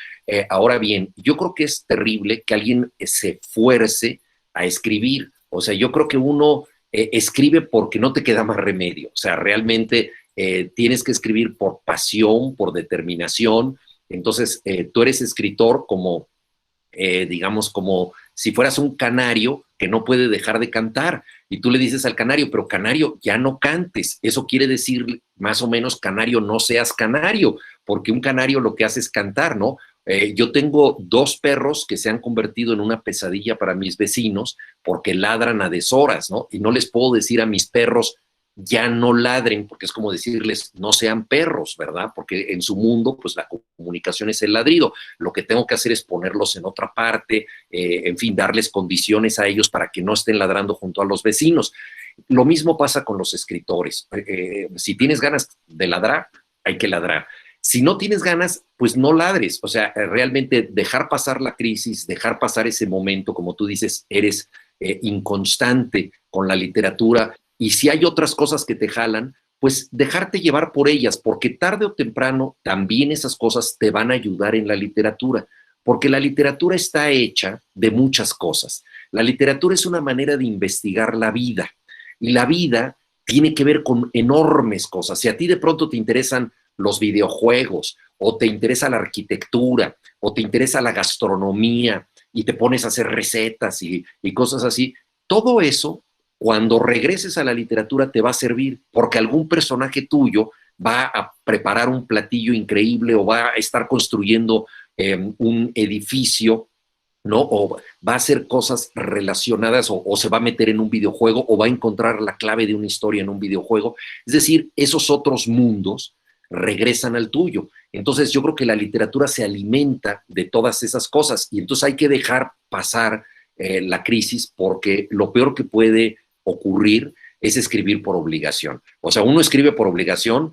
Ahora bien, yo creo que es terrible que alguien se fuerce a escribir. O sea, yo creo que uno escribe porque no te queda más remedio. O sea, realmente tienes que escribir por pasión, por determinación. Entonces, tú eres escritor como, digamos, como si fueras un canario que no puede dejar de cantar. Y tú le dices al canario, pero canario, ya no cantes. Eso quiere decir, más o menos, canario, no seas canario, porque un canario lo que hace es cantar, ¿no? Yo tengo 2 perros que se han convertido en una pesadilla para mis vecinos porque ladran a deshoras, ¿no? Y no les puedo decir a mis perros, ya no ladren, porque es como decirles, no sean perros, ¿verdad? Porque en su mundo, pues la comunicación es el ladrido. Lo que tengo que hacer es ponerlos en otra parte, en fin, darles condiciones a ellos para que no estén ladrando junto a los vecinos. Lo mismo pasa con los escritores. Si tienes ganas de ladrar, hay que ladrar. Si no tienes ganas, pues no ladres. O sea, realmente dejar pasar la crisis, dejar pasar ese momento, como tú dices, eres inconstante con la literatura. Y si hay otras cosas que te jalan, pues dejarte llevar por ellas, porque tarde o temprano también esas cosas te van a ayudar en la literatura, porque la literatura está hecha de muchas cosas. La literatura es una manera de investigar la vida, y la vida tiene que ver con enormes cosas. Si a ti de pronto te interesan los videojuegos, o te interesa la arquitectura, o te interesa la gastronomía, y te pones a hacer recetas y cosas así, todo eso, cuando regreses a la literatura te va a servir, porque algún personaje tuyo va a preparar un platillo increíble o va a estar construyendo un edificio, ¿no? O va a hacer cosas relacionadas o se va a meter en un videojuego o va a encontrar la clave de una historia en un videojuego. Es decir, esos otros mundos regresan al tuyo. Entonces yo creo que la literatura se alimenta de todas esas cosas y entonces hay que dejar pasar la crisis, porque lo peor que puede ocurrir es escribir por obligación. O sea, uno escribe por obligación,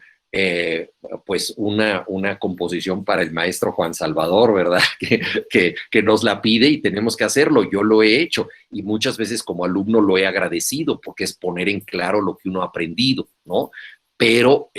pues una composición para el maestro Juan Salvador, ¿verdad? Que nos la pide y tenemos que hacerlo. Yo lo he hecho y muchas veces como alumno lo he agradecido, porque es poner en claro lo que uno ha aprendido, ¿no? Pero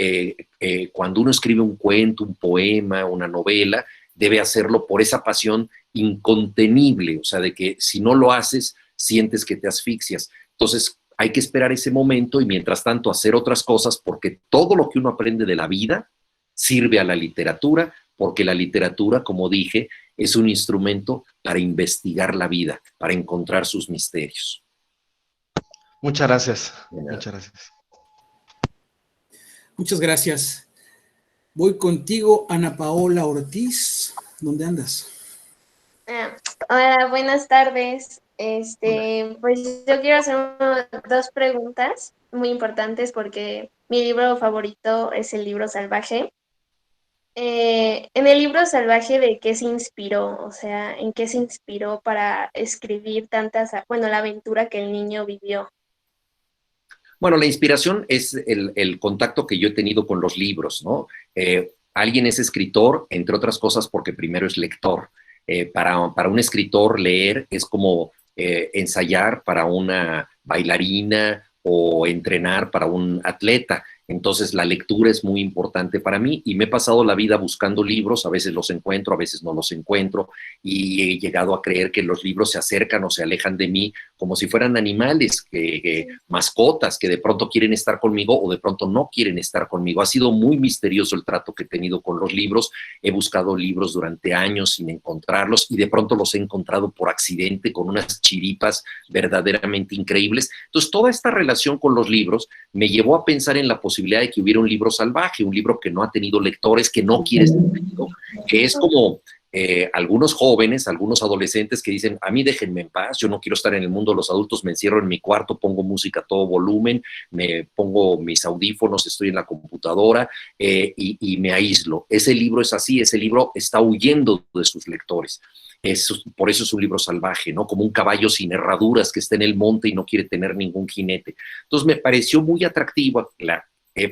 cuando uno escribe un cuento, un poema, una novela, debe hacerlo por esa pasión incontenible, o sea, de que si no lo haces, sientes que te asfixias. Entonces, hay que esperar ese momento y mientras tanto hacer otras cosas, porque todo lo que uno aprende de la vida sirve a la literatura, porque la literatura, como dije, es un instrumento para investigar la vida, para encontrar sus misterios. Muchas gracias. Muchas gracias. Muchas gracias. Voy contigo, Ana Paola Ortiz. ¿Dónde andas? Hola, buenas tardes. Pues yo quiero hacer dos preguntas muy importantes porque mi libro favorito es el libro Salvaje. En el libro Salvaje, ¿de qué se inspiró? O sea, ¿en qué se inspiró para escribir la aventura que el niño vivió? Bueno, la inspiración es el contacto que yo he tenido con los libros, ¿no? Alguien es escritor, entre otras cosas, porque primero es lector. Para un escritor, leer es como ensayar para una bailarina o entrenar para un atleta. Entonces, la lectura es muy importante para mí y me he pasado la vida buscando libros, a veces los encuentro, a veces no los encuentro, y he llegado a creer que los libros se acercan o se alejan de mí como si fueran animales, mascotas que de pronto quieren estar conmigo o de pronto no quieren estar conmigo. Ha sido muy misterioso el trato que he tenido con los libros. He buscado libros durante años sin encontrarlos y de pronto los he encontrado por accidente con unas chiripas verdaderamente increíbles. Entonces, toda esta relación con los libros me llevó a pensar en la posibilidad de que hubiera un libro salvaje, un libro que no ha tenido lectores, que no quiere ser leído, que es como algunos jóvenes, algunos adolescentes que dicen, a mí déjenme en paz, yo no quiero estar en el mundo de los adultos, me encierro en mi cuarto, pongo música a todo volumen, me pongo mis audífonos, estoy en la computadora y me aíslo. Ese libro es así, ese libro está huyendo de sus lectores. Por eso es un libro salvaje, ¿no? Como un caballo sin herraduras que está en el monte y no quiere tener ningún jinete. Entonces me pareció muy atractivo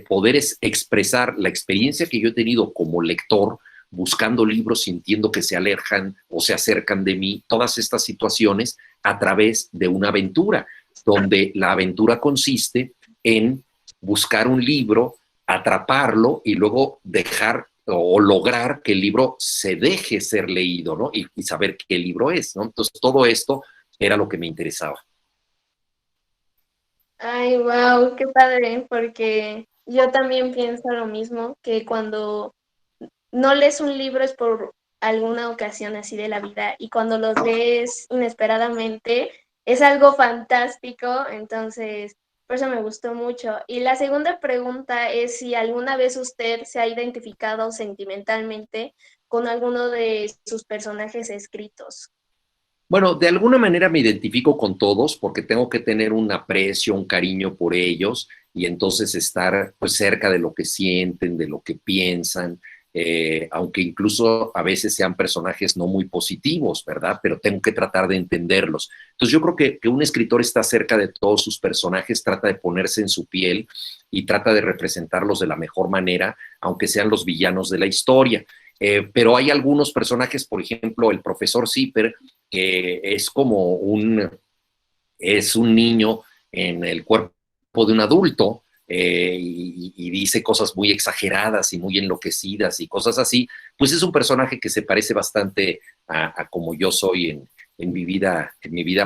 poder expresar la experiencia que yo he tenido como lector, buscando libros, sintiendo que se alejan o se acercan de mí, todas estas situaciones a través de una aventura, donde la aventura consiste en buscar un libro, atraparlo y luego dejar o lograr que el libro se deje ser leído, ¿no? Y saber qué libro es, ¿no? Entonces, todo esto era lo que me interesaba. Ay, wow, qué padre, porque yo también pienso lo mismo, que cuando no lees un libro es por alguna ocasión así de la vida y cuando los lees inesperadamente es algo fantástico, entonces por eso me gustó mucho. Y la segunda pregunta es si alguna vez usted se ha identificado sentimentalmente con alguno de sus personajes escritos. Bueno, de alguna manera me identifico con todos porque tengo que tener un aprecio, un cariño por ellos y entonces estar pues cerca de lo que sienten, de lo que piensan, aunque incluso a veces sean personajes no muy positivos, ¿verdad? Pero tengo que tratar de entenderlos. Entonces yo creo que un escritor está cerca de todos sus personajes, trata de ponerse en su piel y trata de representarlos de la mejor manera, aunque sean los villanos de la historia. Pero hay algunos personajes, por ejemplo, el profesor Zipper, que es como es un niño en el cuerpo de un adulto, y dice cosas muy exageradas y muy enloquecidas y cosas así, pues es un personaje que se parece bastante a como yo soy en mi vida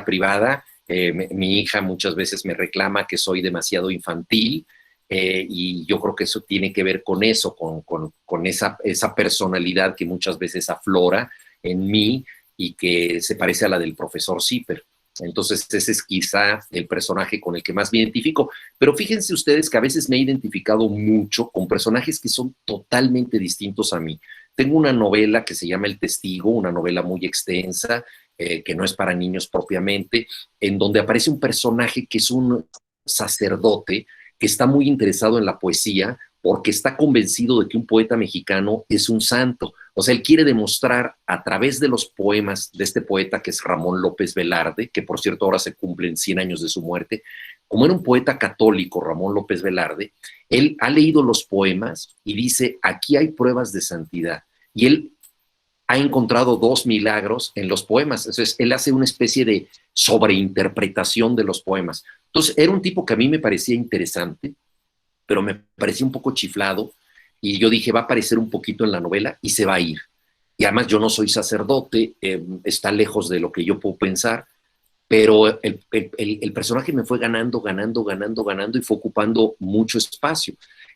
privada. Mi hija muchas veces me reclama que soy demasiado infantil, y yo creo que eso tiene que ver con eso, con esa personalidad que muchas veces aflora en mí y que se parece a la del profesor Zipper. Entonces ese es quizá el personaje con el que más me identifico, pero fíjense ustedes que a veces me he identificado mucho con personajes que son totalmente distintos a mí. Tengo una novela que se llama El Testigo, una novela muy extensa, que no es para niños propiamente, en donde aparece un personaje que es un sacerdote que está muy interesado en la poesía porque está convencido de que un poeta mexicano es un santo. O sea, él quiere demostrar a través de los poemas de este poeta que es Ramón López Velarde, que por cierto ahora se cumplen 100 años de su muerte. Como era un poeta católico, Ramón López Velarde, él ha leído los poemas y dice, aquí hay pruebas de santidad. Y él ha encontrado 2 milagros en los poemas. Entonces, él hace una especie de sobreinterpretación de los poemas. Entonces, era un tipo que a mí me parecía interesante, pero me parecía un poco chiflado, y yo dije, va a aparecer un poquito en la novela y se va a ir. y además yo no soy sacerdote, está lejos de lo que yo puedo pensar, pero el personaje me fue ganando y fue ocupando mucho espacio,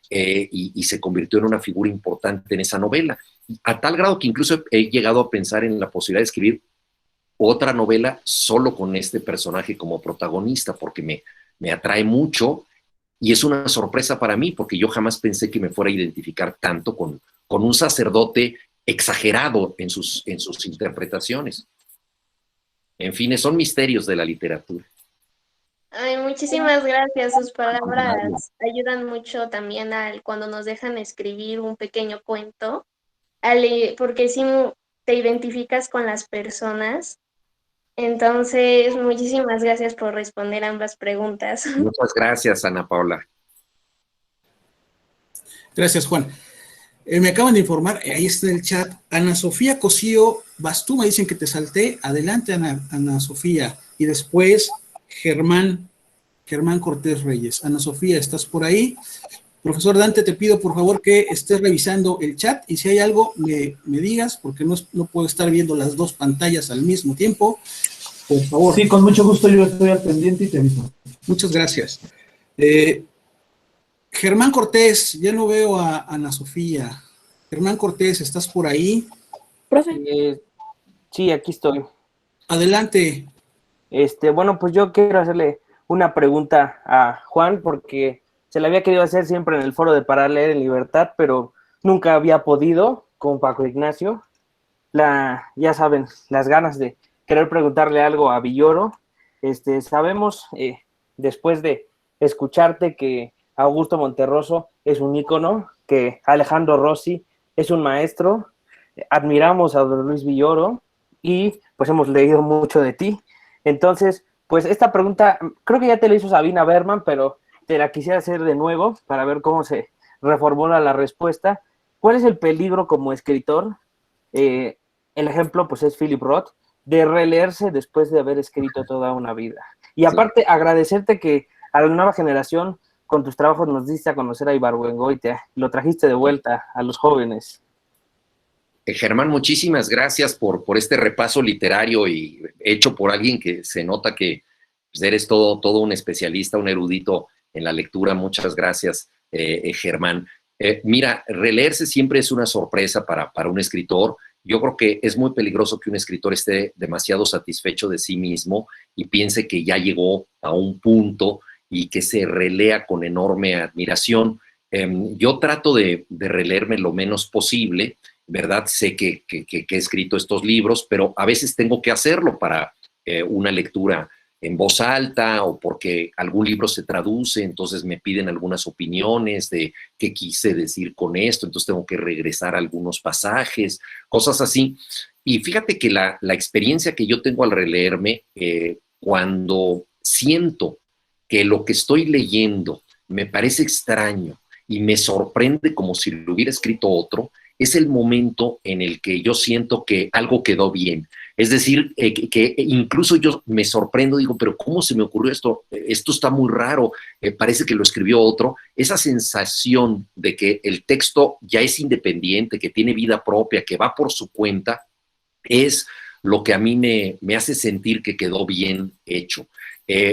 y se convirtió en una figura importante en esa novela, a tal grado que incluso he llegado a pensar en la posibilidad de escribir otra novela solo con este personaje como protagonista, porque me atrae mucho y es una sorpresa para mí, porque yo jamás pensé que me fuera a identificar tanto con un sacerdote exagerado en sus interpretaciones. En fin, son misterios de la literatura. Ay, muchísimas gracias. Sus palabras ayudan mucho también cuando nos dejan escribir un pequeño cuento, porque sí te identificas con las personas. Entonces, muchísimas gracias por responder ambas preguntas. Muchas gracias, Ana Paula. Gracias, Juan. Me acaban de informar, ahí está en el chat, Ana Sofía Cosío Bastú, me dicen que te salté. Adelante, Ana Sofía. Y después, Germán Cortés Reyes. Ana Sofía, ¿estás por ahí? Profesor Dante, te pido por favor que estés revisando el chat y si hay algo me digas, porque no puedo estar viendo las dos pantallas al mismo tiempo. Por favor. Sí, con mucho gusto, yo estoy al pendiente y te aviso. Muchas gracias. Germán Cortés, ya no veo a Ana Sofía. Germán Cortés, ¿estás por ahí? Profe. Sí, aquí estoy. Adelante. Bueno, pues yo quiero hacerle una pregunta a Juan, porque se la había querido hacer siempre en el foro de Para Leer en Libertad, pero nunca había podido con Paco Ignacio. Ya saben, las ganas de querer preguntarle algo a Villoro. Sabemos, después de escucharte, que Augusto Monterroso es un ícono, que Alejandro Rossi es un maestro, admiramos a don Luis Villoro y pues hemos leído mucho de ti. Entonces, pues esta pregunta, creo que ya te la hizo Sabina Berman, pero te la quisiera hacer de nuevo para ver cómo se reformula la respuesta. ¿Cuál es el peligro como escritor? El ejemplo pues es Philip Roth, de releerse después de haber escrito toda una vida. Y aparte, agradecerte que a la nueva generación, con tus trabajos, nos diste a conocer a Ibargüengoitia, lo trajiste de vuelta a los jóvenes. Germán, muchísimas gracias por este repaso literario y hecho por alguien que se nota que pues, eres todo un especialista, un erudito en la lectura. Muchas gracias, Germán. Mira, releerse siempre es una sorpresa para un escritor. Yo creo que es muy peligroso que un escritor esté demasiado satisfecho de sí mismo y piense que ya llegó a un punto y que se relea con enorme admiración. Yo trato de releerme lo menos posible, ¿verdad? Sé que he escrito estos libros, pero a veces tengo que hacerlo para una lectura en voz alta o porque algún libro se traduce, entonces me piden algunas opiniones de qué quise decir con esto, entonces tengo que regresar a algunos pasajes, cosas así. Y fíjate que la experiencia que yo tengo al releerme, cuando siento que lo que estoy leyendo me parece extraño y me sorprende como si lo hubiera escrito otro, es el momento en el que yo siento que algo quedó bien. Es decir, que incluso yo me sorprendo, digo, pero ¿cómo se me ocurrió esto? Esto está muy raro, parece que lo escribió otro. Esa sensación de que el texto ya es independiente, que tiene vida propia, que va por su cuenta, es lo que a mí me hace sentir que quedó bien hecho.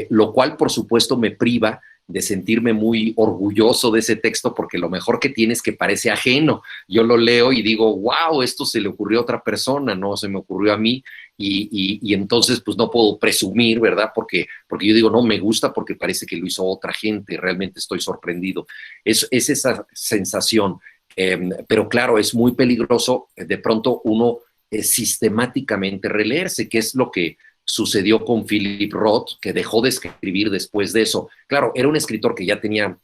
Lo cual, por supuesto, me priva de sentirme muy orgulloso de ese texto, porque lo mejor que tiene es que parece ajeno. Yo lo leo y digo, wow, esto se le ocurrió a otra persona, no se me ocurrió a mí, y entonces pues no puedo presumir, ¿verdad? Porque yo digo, no, me gusta porque parece que lo hizo otra gente, realmente estoy sorprendido. Es esa sensación, pero claro, es muy peligroso de pronto uno sistemáticamente releerse, que es lo que sucedió con Philip Roth, que dejó de escribir después de eso. Claro, era un escritor que ya tenía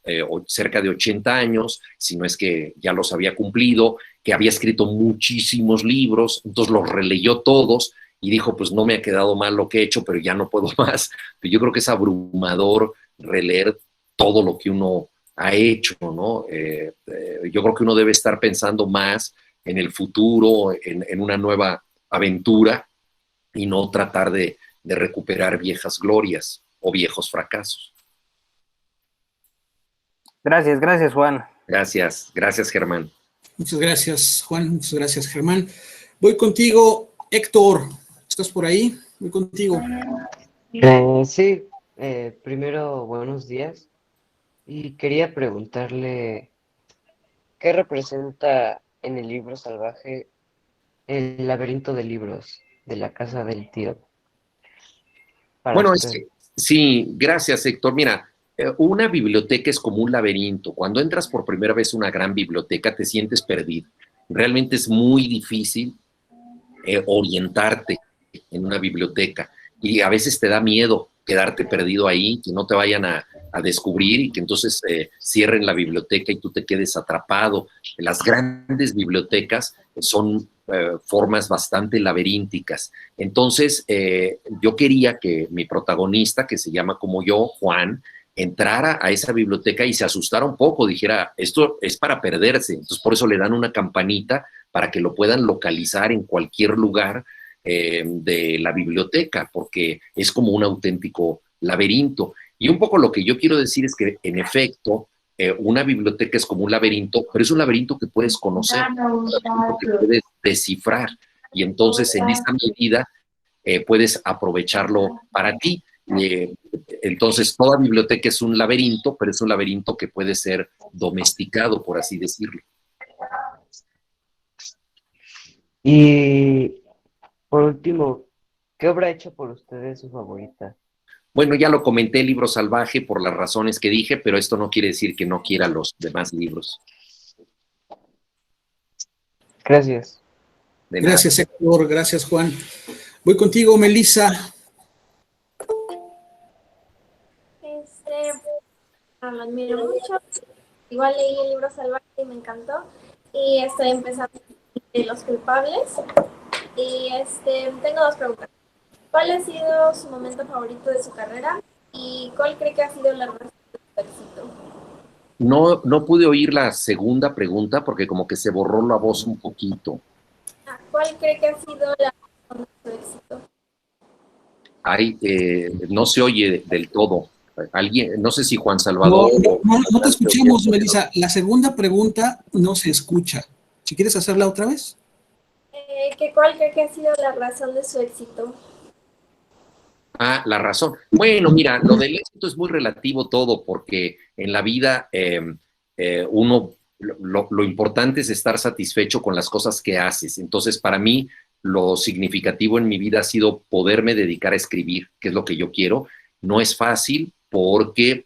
cerca de 80 años, si no es que ya los había cumplido, que había escrito muchísimos libros, entonces los releyó todos y dijo, pues no me ha quedado mal lo que he hecho, pero ya no puedo más. Pero yo creo que es abrumador releer todo lo que uno ha hecho, ¿no? Yo creo que uno debe estar pensando más en el futuro, en una nueva aventura, y no tratar de recuperar viejas glorias o viejos fracasos. Gracias, Juan. Gracias, Germán. Muchas gracias, Juan. Muchas gracias, Germán. Voy contigo, Héctor. ¿Estás por ahí? Voy contigo. Sí, primero, buenos días. Y quería preguntarle, ¿qué representa en el libro salvaje el laberinto de libros de la casa del tío? Para Bueno, usted. sí, gracias, Héctor. Mira, una biblioteca es como un laberinto. Cuando entras por primera vez a una gran biblioteca, te sientes perdido. Realmente es muy difícil orientarte en una biblioteca y a veces te da miedo quedarte perdido ahí, que no te vayan a descubrir y que entonces cierren la biblioteca y tú te quedes atrapado. Las grandes bibliotecas son formas bastante laberínticas. Entonces, yo quería que mi protagonista, que se llama como yo, Juan, entrara a esa biblioteca y se asustara un poco, dijera, esto es para perderse. Entonces, por eso le dan una campanita para que lo puedan localizar en cualquier lugar de la biblioteca, porque es como un auténtico laberinto. Y un poco lo que yo quiero decir es que, en efecto, una biblioteca es como un laberinto, pero es un laberinto que puedes conocer, un laberinto que puedes descifrar. Y entonces, en esa medida, puedes aprovecharlo para ti. Entonces, toda biblioteca es un laberinto, pero es un laberinto que puede ser domesticado, por así decirlo. Y por último, ¿qué obra hecha por usted es su favorita? Bueno, ya lo comenté, el libro salvaje, por las razones que dije, pero esto no quiere decir que no quiera los demás libros. Gracias. Gracias, Héctor. Gracias, Juan. Voy contigo, Melissa. Lo admiro mucho. Igual leí el libro salvaje y me encantó. Y estoy empezando de Los culpables. Y tengo dos preguntas. ¿Cuál ha sido su momento favorito de su carrera? ¿Y cuál cree que ha sido la razón de su éxito? No pude oír la segunda pregunta porque como que se borró la voz un poquito. ¿Cuál cree que ha sido la razón de su éxito? Ay, no se oye del todo. Alguien, no sé si Juan Salvador. No te escuchamos, Melissa. La segunda pregunta no se escucha. Si quieres hacerla otra vez. ¿Cuál cree que ha sido la razón de su éxito? La razón. Bueno, mira, lo del éxito es muy relativo todo, porque en la vida lo importante es estar satisfecho con las cosas que haces. Entonces, para mí, lo significativo en mi vida ha sido poderme dedicar a escribir, que es lo que yo quiero. No es fácil porque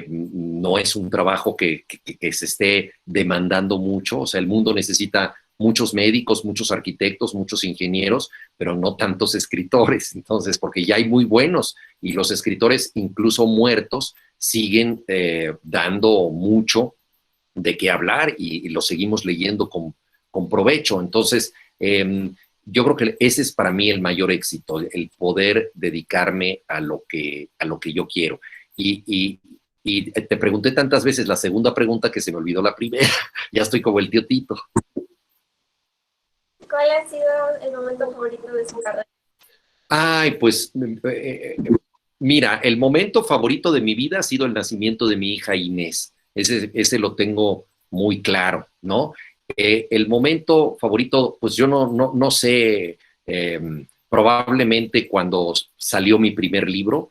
no es un trabajo que se esté demandando mucho. O sea, el mundo necesita muchos médicos, muchos arquitectos, muchos ingenieros, pero no tantos escritores. Entonces, porque ya hay muy buenos y los escritores, incluso muertos, siguen dando mucho de qué hablar y lo seguimos leyendo con provecho. Entonces, yo creo que ese es para mí el mayor éxito, el poder dedicarme a lo que yo quiero. Y te pregunté tantas veces la segunda pregunta que se me olvidó la primera. Ya estoy como el tío Tito. ¿Cuál ha sido el momento favorito de su carrera? Ay, pues mira, el momento favorito de mi vida ha sido el nacimiento de mi hija Inés. Ese lo tengo muy claro, ¿no? El momento favorito, pues yo no sé, probablemente cuando salió mi primer libro,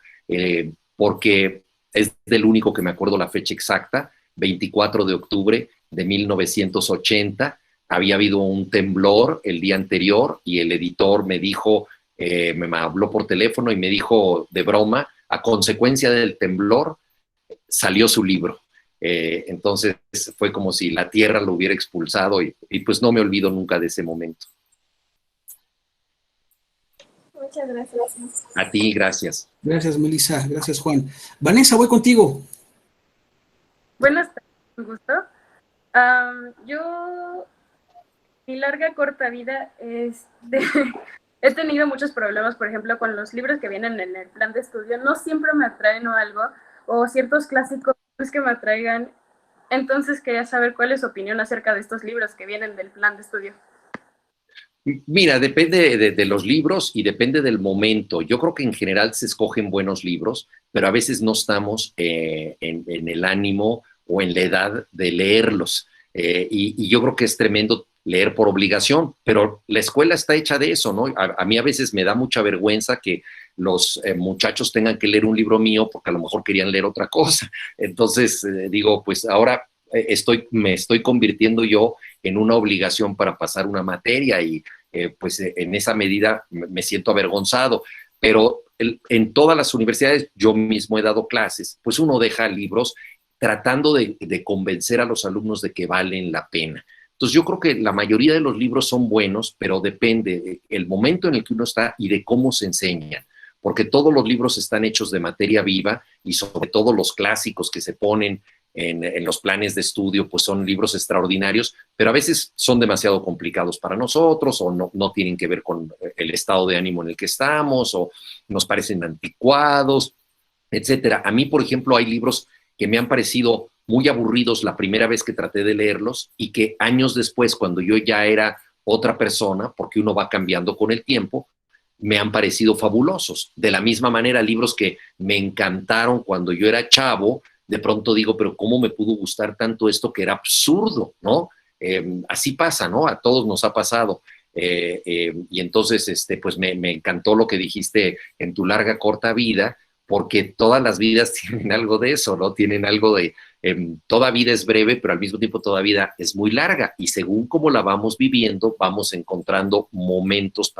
porque es del único que me acuerdo la fecha exacta, 24 de octubre de 1980. Había habido un temblor el día anterior y el editor me dijo, me habló por teléfono y me dijo de broma, a consecuencia del temblor salió su libro. Entonces fue como si la tierra lo hubiera expulsado y pues no me olvido nunca de ese momento. Muchas gracias. A ti, gracias. Gracias, Melissa. Gracias, Juan. Vanessa, voy contigo. Buenas tardes, un gusto. Yo, mi larga corta vida, he tenido muchos problemas, por ejemplo, con los libros que vienen en el plan de estudio. No siempre me atraen o algo, o ciertos clásicos que me atraigan. Entonces quería saber cuál es su opinión acerca de estos libros que vienen del plan de estudio. Mira, depende de los libros y depende del momento. Yo creo que en general se escogen buenos libros, pero a veces no estamos en el ánimo o en la edad de leerlos. Y yo creo que es tremendo leer por obligación, pero la escuela está hecha de eso, ¿no? A mí a veces me da mucha vergüenza que los muchachos tengan que leer un libro mío porque a lo mejor querían leer otra cosa. Entonces, digo, pues ahora me estoy convirtiendo yo en una obligación para pasar una materia y pues en esa medida me siento avergonzado. Pero en todas las universidades, yo mismo he dado clases, pues uno deja libros tratando de convencer a los alumnos de que valen la pena. Entonces yo creo que la mayoría de los libros son buenos, pero depende del momento en el que uno está y de cómo se enseñan, porque todos los libros están hechos de materia viva y sobre todo los clásicos que se ponen en los planes de estudio, pues son libros extraordinarios, pero a veces son demasiado complicados para nosotros o no tienen que ver con el estado de ánimo en el que estamos o nos parecen anticuados, etcétera. A mí, por ejemplo, hay libros que me han parecido muy aburridos la primera vez que traté de leerlos y que años después, cuando yo ya era otra persona, porque uno va cambiando con el tiempo, me han parecido fabulosos. De la misma manera, libros que me encantaron cuando yo era chavo, de pronto digo, pero ¿cómo me pudo gustar tanto esto que era absurdo, ¿no? Así pasa, ¿no? A todos nos ha pasado. Y entonces, pues me encantó lo que dijiste en tu larga, corta vida, porque todas las vidas tienen algo de eso, ¿no? Tienen algo de, toda vida es breve, pero al mismo tiempo toda vida es muy larga, y según cómo la vamos viviendo, vamos encontrando momentos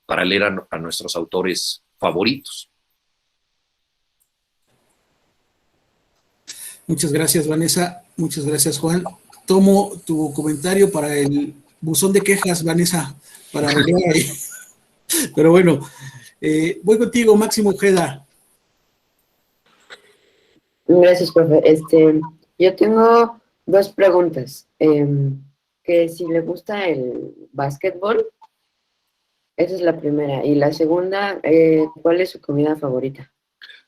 para leer a nuestros autores favoritos. Muchas gracias, Vanessa. Muchas gracias, Juan. Tomo tu comentario para el buzón de quejas, Vanessa, para arreglar ahí. Pero bueno, voy contigo, Máximo Ojeda. Gracias, profe. Yo tengo dos preguntas. Que si le gusta el básquetbol, esa es la primera. Y la segunda, ¿cuál es su comida favorita?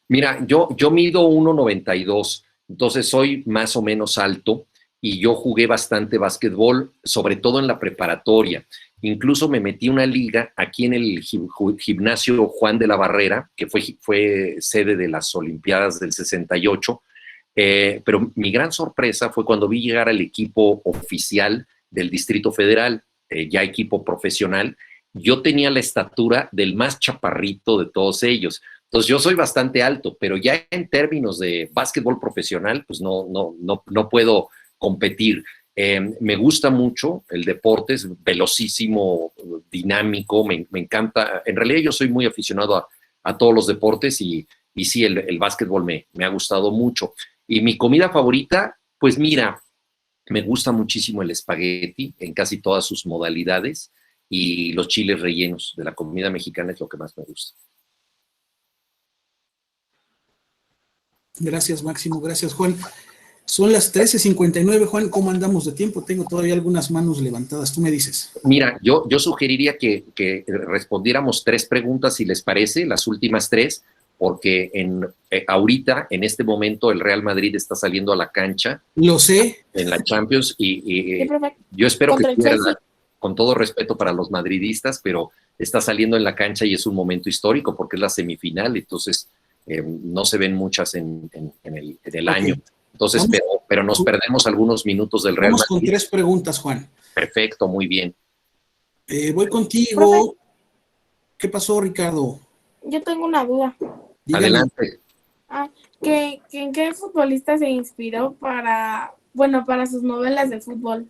Mira, yo mido 1.92, entonces soy más o menos alto y yo jugué bastante básquetbol, sobre todo en la preparatoria. Incluso me metí una liga aquí en el gimnasio Juan de la Barrera, que fue sede de las Olimpiadas del 68, pero mi gran sorpresa fue cuando vi llegar al equipo oficial del Distrito Federal, ya equipo profesional. Yo tenía la estatura del más chaparrito de todos ellos. Entonces yo soy bastante alto, pero ya en términos de básquetbol profesional, pues no puedo competir. Me gusta mucho el deporte, es velocísimo, dinámico, me encanta. En realidad yo soy muy aficionado a todos los deportes y sí, el básquetbol me ha gustado mucho. Y mi comida favorita, pues mira, me gusta muchísimo el espagueti en casi todas sus modalidades y los chiles rellenos de la comida mexicana es lo que más me gusta. Gracias, Máximo. Gracias, Juan. Son las 13:59, Juan. ¿Cómo andamos de tiempo? Tengo todavía algunas manos levantadas. Tú me dices. Mira, yo sugeriría que respondiéramos 3 preguntas, si les parece, las últimas 3, porque ahorita, en este momento, el Real Madrid está saliendo a la cancha. Lo sé. En la Champions y yo espero que pierda, con todo respeto para los madridistas, pero está saliendo en la cancha y es un momento histórico porque es la semifinal, entonces no se ven muchas en el año. Entonces, pero nos perdemos algunos minutos del Real Madrid. Vamos con 3 preguntas, Juan. Perfecto, muy bien. Voy contigo. ¿Qué pasó, Ricardo? Yo tengo una duda. Dígame. Adelante. ¿En qué futbolista se inspiró para sus novelas de fútbol?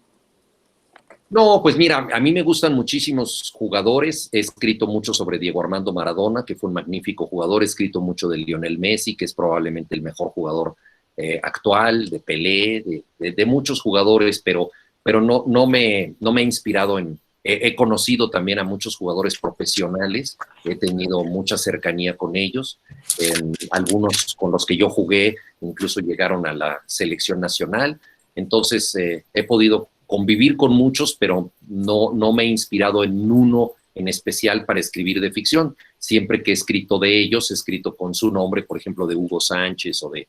No, pues mira, a mí me gustan muchísimos jugadores. He escrito mucho sobre Diego Armando Maradona, que fue un magnífico jugador. He escrito mucho de Lionel Messi, que es probablemente el mejor jugador actual, de Pelé, de muchos jugadores, pero no me he inspirado en... He conocido también a muchos jugadores profesionales, he tenido mucha cercanía con ellos, algunos con los que yo jugué incluso llegaron a la selección nacional, entonces he podido convivir con muchos, pero no me he inspirado en uno en especial para escribir de ficción. Siempre que he escrito de ellos, he escrito con su nombre, por ejemplo, de Hugo Sánchez o de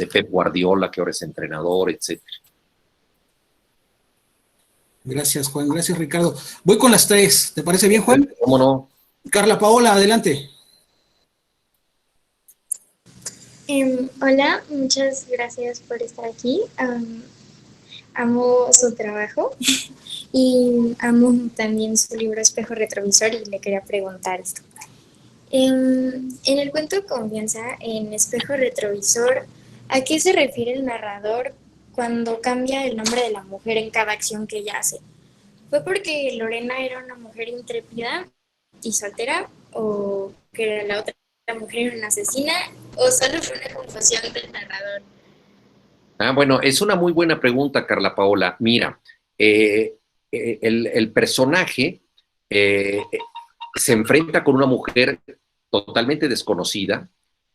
Pep Guardiola, que ahora es entrenador, etcétera. Gracias, Juan. Gracias, Ricardo. Voy con las 3. ¿Te parece bien, Juan? ¿Cómo no? Carla Paola, adelante. Hola, muchas gracias por estar aquí. amo su trabajo y amo también su libro Espejo Retrovisor y le quería preguntar esto. En el cuento Confianza, en Espejo Retrovisor, ¿a qué se refiere el narrador cuando cambia el nombre de la mujer en cada acción que ella hace? ¿Fue porque Lorena era una mujer intrépida y soltera, o que la otra mujer era una asesina, o solo fue una confusión del narrador? Bueno, es una muy buena pregunta, Carla Paola. Mira, el personaje se enfrenta con una mujer totalmente desconocida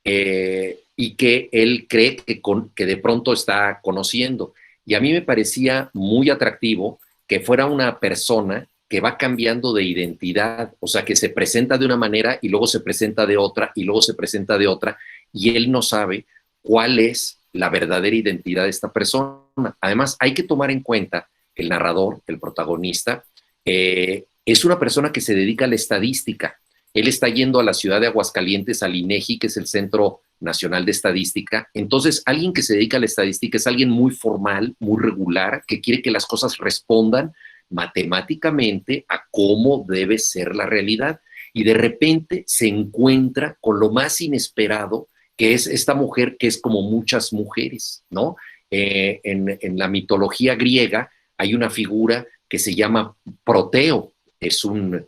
y que él cree que de pronto está conociendo. Y a mí me parecía muy atractivo que fuera una persona que va cambiando de identidad, o sea, que se presenta de una manera y luego se presenta de otra y luego se presenta de otra, y él no sabe cuál es la verdadera identidad de esta persona. Además, hay que tomar en cuenta que el narrador, el protagonista, es una persona que se dedica a la estadística. Él está yendo a la ciudad de Aguascalientes, al INEGI, que es el Centro Nacional de Estadística. Entonces, alguien que se dedica a la estadística es alguien muy formal, muy regular, que quiere que las cosas respondan matemáticamente a cómo debe ser la realidad. Y de repente se encuentra con lo más inesperado, que es esta mujer que es como muchas mujeres, ¿no? En la mitología griega hay una figura que se llama Proteo, es un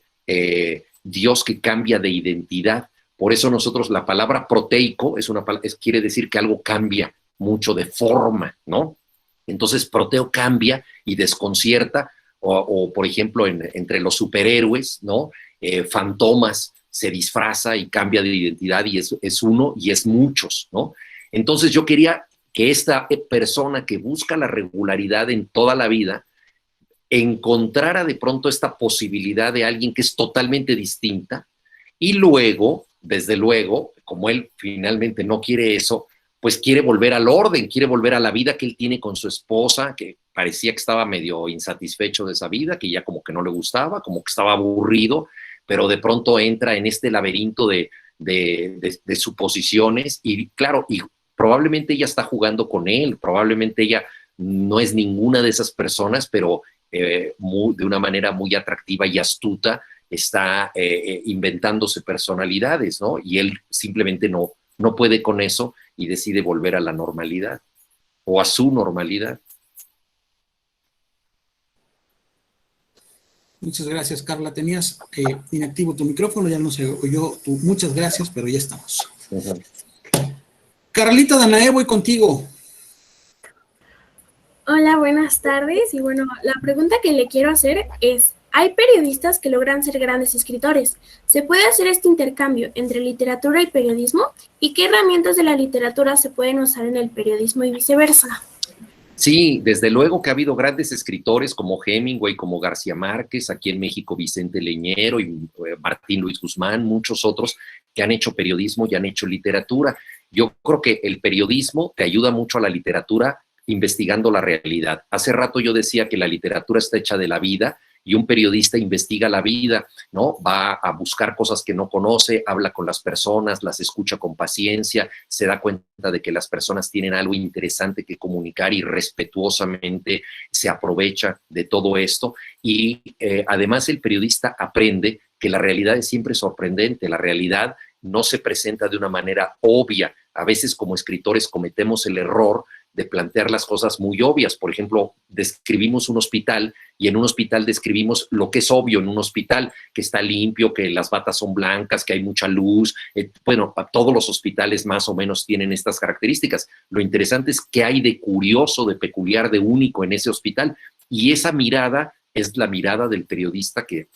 dios que cambia de identidad. Por eso nosotros la palabra proteico quiere decir que algo cambia mucho de forma, ¿no? Entonces Proteo cambia y desconcierta, o por ejemplo entre los superhéroes, ¿no? Fantomas se disfraza y cambia de identidad y es uno y es muchos, ¿no? Entonces yo quería que esta persona que busca la regularidad en toda la vida encontrara de pronto esta posibilidad de alguien que es totalmente distinta, y luego, desde luego, como él finalmente no quiere eso, pues quiere volver al orden, quiere volver a la vida que él tiene con su esposa, que parecía que estaba medio insatisfecho de esa vida, que ya como que no le gustaba, como que estaba aburrido, pero de pronto entra en este laberinto de suposiciones, y claro, y probablemente ella está jugando con él, probablemente ella no es ninguna de esas personas, pero de una manera muy atractiva y astuta está inventándose personalidades, ¿no? Y él simplemente no puede con eso y decide volver a la normalidad o a su normalidad. Muchas gracias, Carla. Tenías inactivo tu micrófono, ya no se oyó tu muchas gracias, pero ya estamos. Uh-huh. Carlita Danae, voy contigo. Hola, buenas tardes. Y bueno, la pregunta que le quiero hacer es, hay periodistas que logran ser grandes escritores. ¿Se puede hacer este intercambio entre literatura y periodismo? ¿Y qué herramientas de la literatura se pueden usar en el periodismo y viceversa? Sí, desde luego que ha habido grandes escritores como Hemingway, como García Márquez, aquí en México Vicente Leñero y Martín Luis Guzmán, muchos otros que han hecho periodismo y han hecho literatura. Yo creo que el periodismo te ayuda mucho a la literatura investigando la realidad. Hace rato yo decía que la literatura está hecha de la vida y un periodista investiga la vida, ¿no? Va a buscar cosas que no conoce, habla con las personas, las escucha con paciencia, se da cuenta de que las personas tienen algo interesante que comunicar y respetuosamente se aprovecha de todo esto. Y además el periodista aprende que la realidad es siempre sorprendente, la realidad no se presenta de una manera obvia. A veces como escritores cometemos el error de plantear las cosas muy obvias. Por ejemplo, describimos un hospital y en un hospital describimos lo que es obvio en un hospital, que está limpio, que las batas son blancas, que hay mucha luz. Bueno, todos los hospitales más o menos tienen estas características. Lo interesante es qué hay de curioso, de peculiar, de único en ese hospital. Y esa mirada es la mirada del periodista que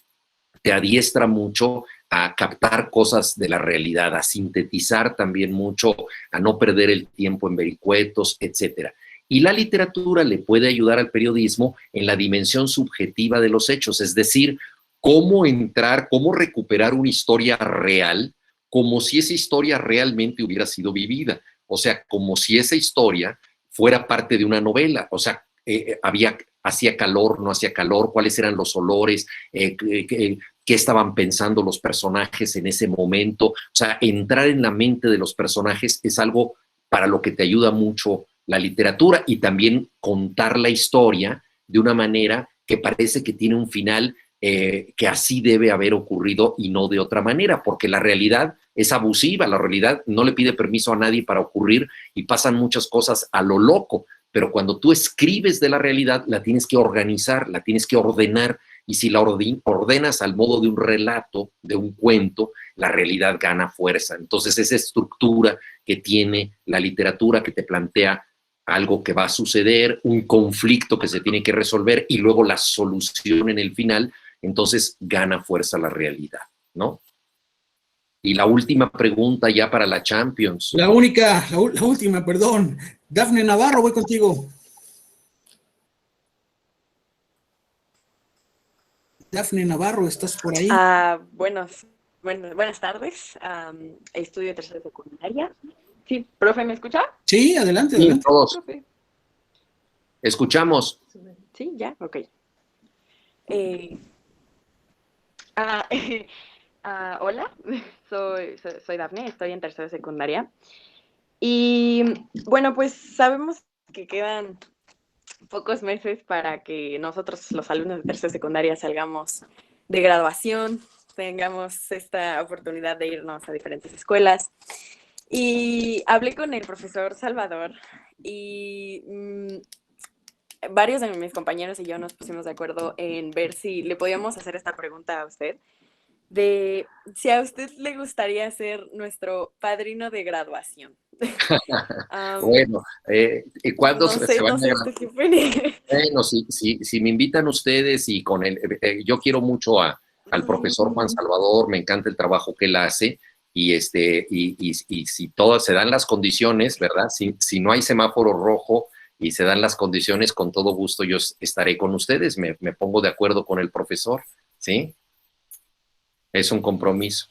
te adiestra mucho a captar cosas de la realidad, a sintetizar también mucho, a no perder el tiempo en vericuetos, etcétera. Y la literatura le puede ayudar al periodismo en la dimensión subjetiva de los hechos, es decir, cómo entrar, cómo recuperar una historia real, como si esa historia realmente hubiera sido vivida, o sea, como si esa historia fuera parte de una novela, o sea, hacía calor, no hacía calor, cuáles eran los olores, qué estaban pensando los personajes en ese momento. O sea, entrar en la mente de los personajes es algo para lo que te ayuda mucho la literatura y también contar la historia de una manera que parece que tiene un final que así debe haber ocurrido y no de otra manera, porque la realidad es abusiva, la realidad no le pide permiso a nadie para ocurrir y pasan muchas cosas a lo loco, pero cuando tú escribes de la realidad la tienes que organizar, la tienes que ordenar, y si la ordenas al modo de un relato, de un cuento, la realidad gana fuerza. Entonces esa estructura que tiene la literatura, que te plantea algo que va a suceder, un conflicto que se tiene que resolver y luego la solución en el final, entonces gana fuerza la realidad, ¿no? Y la última pregunta ya para la Champions. La última, perdón. Dafne Navarro, voy contigo. Dafne Navarro, ¿estás por ahí? Buenas tardes. Estudio tercera secundaria. Sí, profe, ¿me escucha? Sí, adelante, Sí, adelante. todos. Profe. Escuchamos. Sí, ya, ok. Hola, soy Dafne, estoy en tercera secundaria. Y bueno, pues sabemos que quedan pocos meses para que nosotros, los alumnos de tercera secundaria, salgamos de graduación, tengamos esta oportunidad de irnos a diferentes escuelas. Y hablé con el profesor Salvador y varios de mis compañeros y yo nos pusimos de acuerdo en ver si le podíamos hacer esta pregunta a usted, de si a usted le gustaría ser nuestro padrino de graduación. Bueno, ¿cuándo No se sé, van no a sé grabar? usted qué opine. Bueno, si me invitan ustedes y con el, yo quiero mucho al profesor Juan Salvador, me encanta el trabajo que él hace y si todas se dan las condiciones, ¿verdad? Si no hay semáforo rojo y se dan las condiciones, con todo gusto yo estaré con ustedes, me pongo de acuerdo con el profesor, ¿sí? Es un compromiso.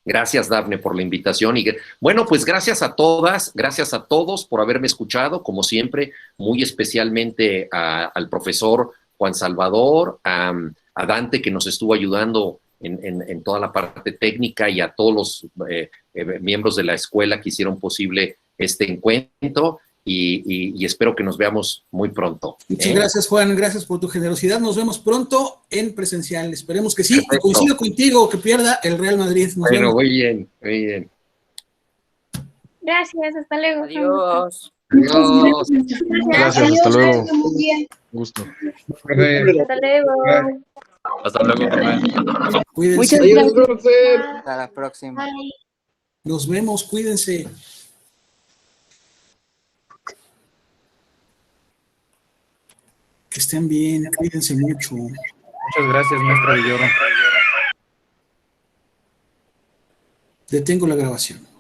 Gracias, Dafne, por la invitación. Y bueno, pues gracias a todas, gracias a todos por haberme escuchado, como siempre, muy especialmente al profesor Juan Salvador, a Dante, que nos estuvo ayudando en toda la parte técnica, y a todos los miembros de la escuela que hicieron posible este encuentro, y espero que nos veamos muy pronto. Muchas gracias, Juan, gracias por tu generosidad. Nos vemos pronto en presencial. Esperemos que sí. Y coincido contigo, que pierda el Real Madrid. Nos Bueno, vemos. muy bien, muy bien. Gracias, hasta luego. Adiós. Adiós. Gracias, hasta luego. Gusto. Hasta luego. Hasta luego, profe. Cuídense. Muchas Adiós, gracias. profe. Hasta la próxima. Bye. Nos vemos, cuídense. Que estén bien, cuídense mucho. Muchas gracias, maestra Villoro. Detengo la grabación.